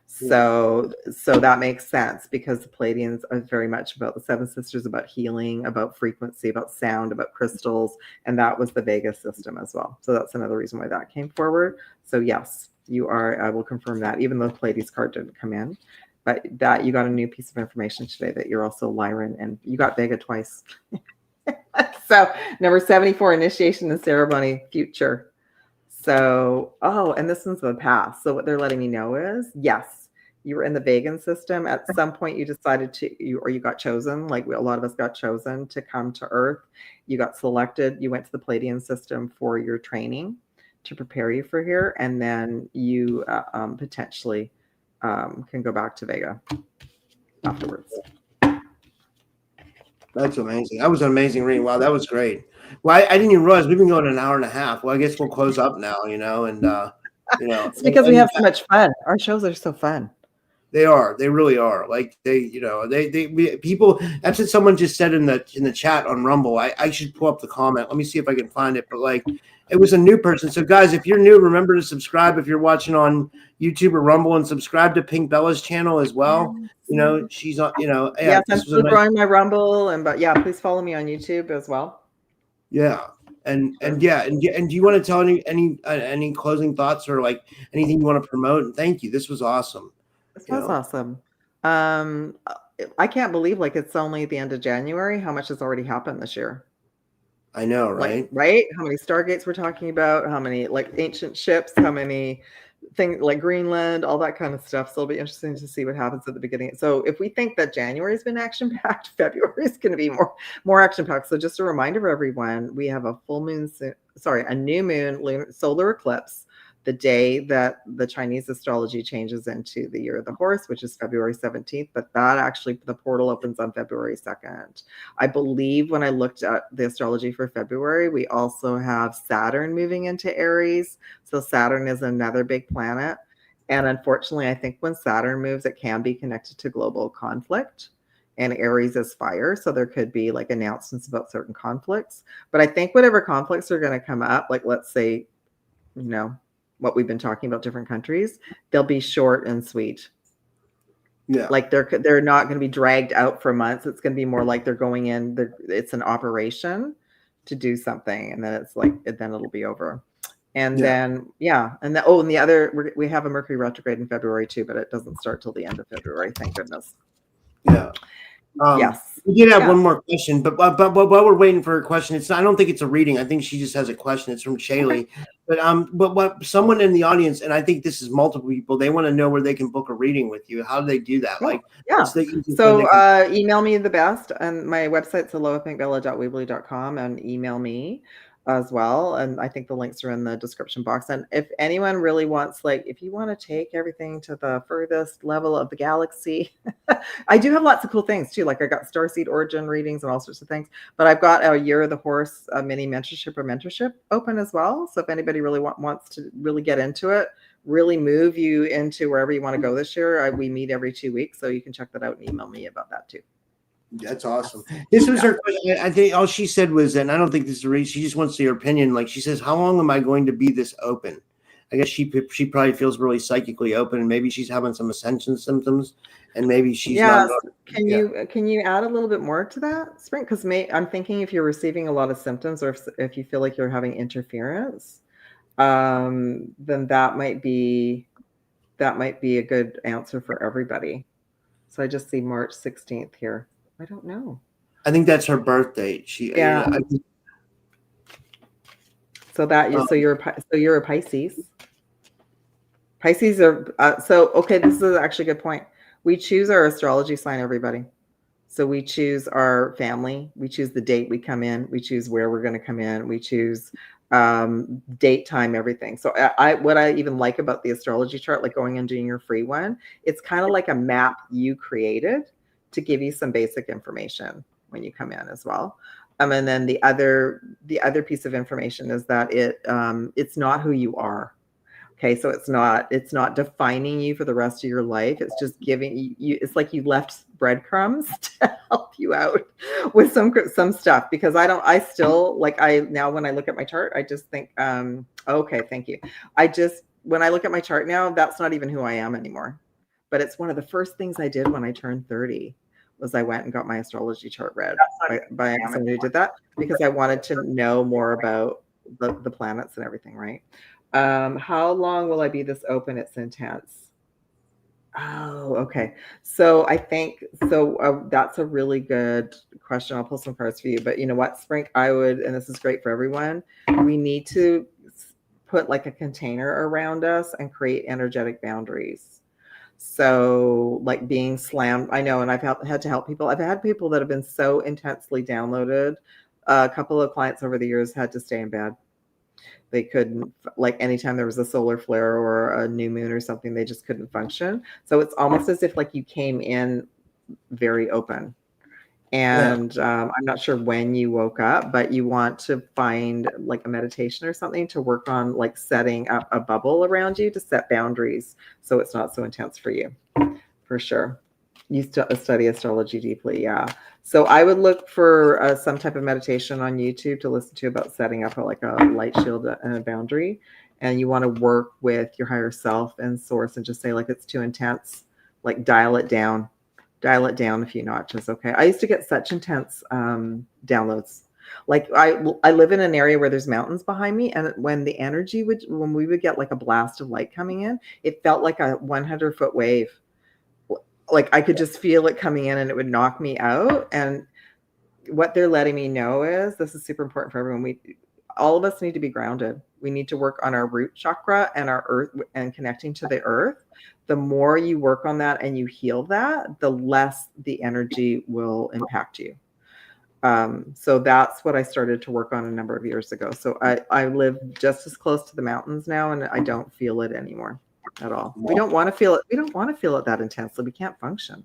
So that makes sense because the Palladians are very much about the Seven Sisters, about healing, about frequency, about sound, about crystals. And that was the Vega system as well. So that's another reason why that came forward. So yes, you are, I will confirm that, even though the Pleiades card didn't come in, but that you got a new piece of information today that you're also Lyran and you got Vega twice. So number 74, initiation and ceremony, future. So, and this one's the past. So what they're letting me know is, yes, you were in the Vegan system. At some point, you decided you got chosen. Like a lot of us got chosen to come to Earth. You got selected. You went to the Palladian system for your training to prepare you for here, and then you potentially can go back to Vega afterwards. That's amazing. That was an amazing reading. Wow, that was great. Well, I didn't even realize we've been going an hour and a half. Well, I guess we'll close up now, and It's because we have so much fun. Our shows are so fun. They are. They really are. Like people. That's what someone just said in the chat on Rumble. I should pull up the comment. Let me see if I can find it. But like, it was a new person. So guys, if you're new, remember to subscribe. If you're watching on YouTube or Rumble, and subscribe to Pink Bella's channel as well. She's on. Yes, I'm still growing my Rumble, but yeah, please follow me on YouTube as well. Yeah. And do you want to tell any closing thoughts or like anything you want to promote? And thank you. This was awesome. This was awesome. I can't believe it's only the end of January. How much has already happened this year? I know, right? Right? How many Stargates we're talking about? How many ancient ships? How many things like Greenland? All that kind of stuff. So it'll be interesting to see what happens at the beginning. So if we think that January's been action-packed, February is going to be more action-packed. So just a reminder for everyone, we have a new moon solar eclipse the day that the Chinese astrology changes into the year of the horse, which is February 17th, but that actually, the portal opens on February 2nd. I believe when I looked at the astrology for February, we also have Saturn moving into Aries. So Saturn is another big planet. And unfortunately, I think when Saturn moves, it can be connected to global conflict. And Aries is fire. So there could be announcements about certain conflicts. But I think whatever conflicts are going to come up, let's say, what we've been talking about, different countries, they'll be short and sweet. Yeah. They're not going to be dragged out for months. It's going to be more like they're going in, it's an operation to do something. And then then it'll be over. And then, and the other, we have a Mercury retrograde in February too, but it doesn't start till the end of February. Thank goodness. Yeah. Yes. We did have one more question, but while we're waiting for her question, I don't think it's a reading. I think she just has a question. It's from Shaylee. But what someone in the audience, and I think this is multiple people, they want to know where they can book a reading with you. How do they do that? So email me the best, and my website's alohapinkbella.weebly.com, and email me as well. And I think the links are in the description box. And if anyone really wants, if you want to take everything to the furthest level of the galaxy, I do have lots of cool things too. I got Starseed origin readings and all sorts of things, but I've got a Year of the Horse mini mentorship open as well. So if anybody really wants to really get into it, really move you into wherever you want to go this year, we meet every 2 weeks. So you can check that out and email me about that too. That's awesome. This was her question. I think all she said was, and I don't think this is a reason, she just wants your opinion. She says, how long am I going to be this open? I guess she probably feels really psychically open, and maybe she's having some ascension symptoms, and maybe she's not. Can you add a little bit more to that, Spring? Because I'm thinking if you're receiving a lot of symptoms, or if you feel like you're having interference, then that might be a good answer for everybody. So I just see March 16th here. I don't know. I think that's her birth date. So you're a Pisces. Pisces are okay. This is actually a good point. We choose our astrology sign, everybody. So we choose our family. We choose the date we come in. We choose where we're going to come in. We choose date, time, everything. So what I even like about the astrology chart, going and doing your free one, it's kind of like a map you created to give you some basic information when you come in as well. And then the other piece of information is that it's not who you are. Okay, so it's not defining you for the rest of your life. It's just giving you. It's like you left breadcrumbs to help you out with some stuff. Because I still now when I look at my chart, I just think, okay, thank you. When I look at my chart now, that's not even who I am anymore. But it's one of the first things I did when I turned 30. Was I went and got my astrology chart read by somebody who did that, because I wanted to know more about the planets and everything, right? How long will I be this open? It's intense. Oh, okay. So I think that's a really good question. I'll pull some cards for you. But you know what, Spring? And this is great for everyone, we need to put a container around us and create energetic boundaries. So like being slammed, I know, and I've had to help people. I've had people that have been so intensely downloaded. A couple of clients over the years had to stay in bed. They couldn't, like anytime there was a solar flare or a new moon or something, they just couldn't function. So it's almost as if like you came in very open. And I'm not sure when you woke up, but you want to find like a meditation or something to work on, like setting up a bubble around you to set boundaries so it's not so intense for you, for sure. You study astrology deeply, yeah. So I would look for some type of meditation on YouTube to listen to about setting up like a light shield and a boundary. And you want to work with your higher self and source and just say like it's too intense, like dial it down a few notches. Okay. I used to get such intense downloads. Like I live in an area where there's mountains behind me. And when the energy when we would get like a blast of light coming in, it felt like a 100-foot wave. Like I could just feel it coming in and it would knock me out. And what they're letting me know is, this is super important for everyone. All of us need to be grounded. We need to work on our root chakra and our earth and connecting to the earth. The more you work on that and you heal that, the less the energy will impact you. So that's what I started to work on a number of years ago. So I live just as close to the mountains now, and I don't feel it anymore at all. We don't want to feel it. We don't want to feel it that intensely. We can't function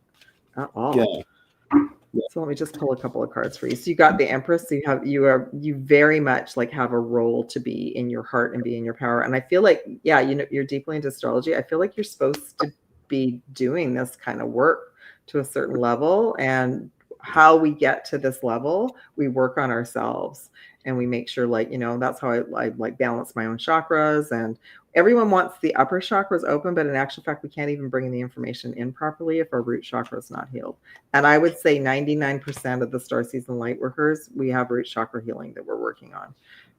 at all. Yeah. So let me just pull a couple of cards for you. So you got the Empress. So you very much like have a role to be in your heart and be in your power. And I feel like, yeah, you're deeply into astrology. I feel like you're supposed to be doing this kind of work to a certain level. And how we get to this level, we work on ourselves and we make sure, like, that's how I like balance my own chakras. And everyone wants the upper chakras open, but in actual fact, we can't even bring the information in properly if our root chakra is not healed. And I would say 99% of the Starseeds and Lightworkers, we have root chakra healing that we're working on,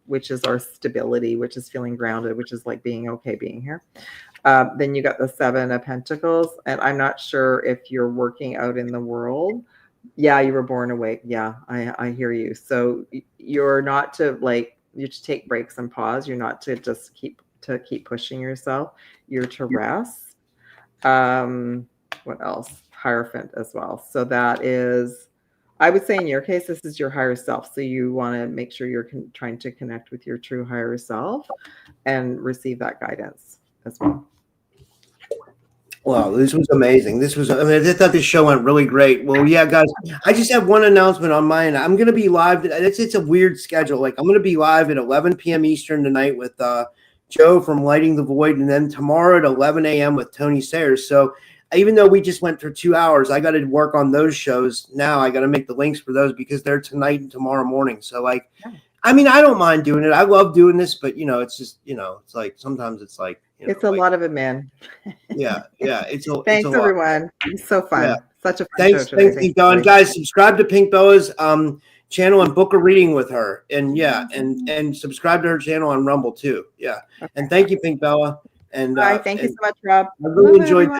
which is our stability, which is feeling grounded, which is like being okay being here. Then you got the Seven of Pentacles, and I'm not sure if you're working out in the world. Yeah, you were born awake. Yeah, I hear you. So you're not to you to take breaks and pause. You're not to just keep pushing yourself. You're to rest. What else? Hierophant as well. So that is, I would say in your case, this is your higher self. So you want to make sure you're trying to connect with your true higher self and receive that guidance as well. Wow, this was amazing. I thought this show went really great. Well, yeah, guys, I just have one announcement on mine. I'm going to be live. It's a weird schedule. Like, I'm going to be live at 11 p.m. Eastern tonight with Joe from Lighting the Void, and then tomorrow at 11 a.m. with Tony Sayers. So even though we just went for 2 hours, I got to work on those shows now. I got to make the links for those because they're tonight and tomorrow morning. So, like, I mean, I don't mind doing it. I love doing this, but, it's just, it's like sometimes it's like, it's a lot of it, man. Yeah. Thanks, everyone. It's so fun. Yeah. Such a fun show today. Thanks, Don. Guys, subscribe to Pink Bella's channel and book a reading with her. And and subscribe to her channel on Rumble too. Yeah. Okay. And thank you, Pink Bella. And thank you so much, Rob. I really enjoyed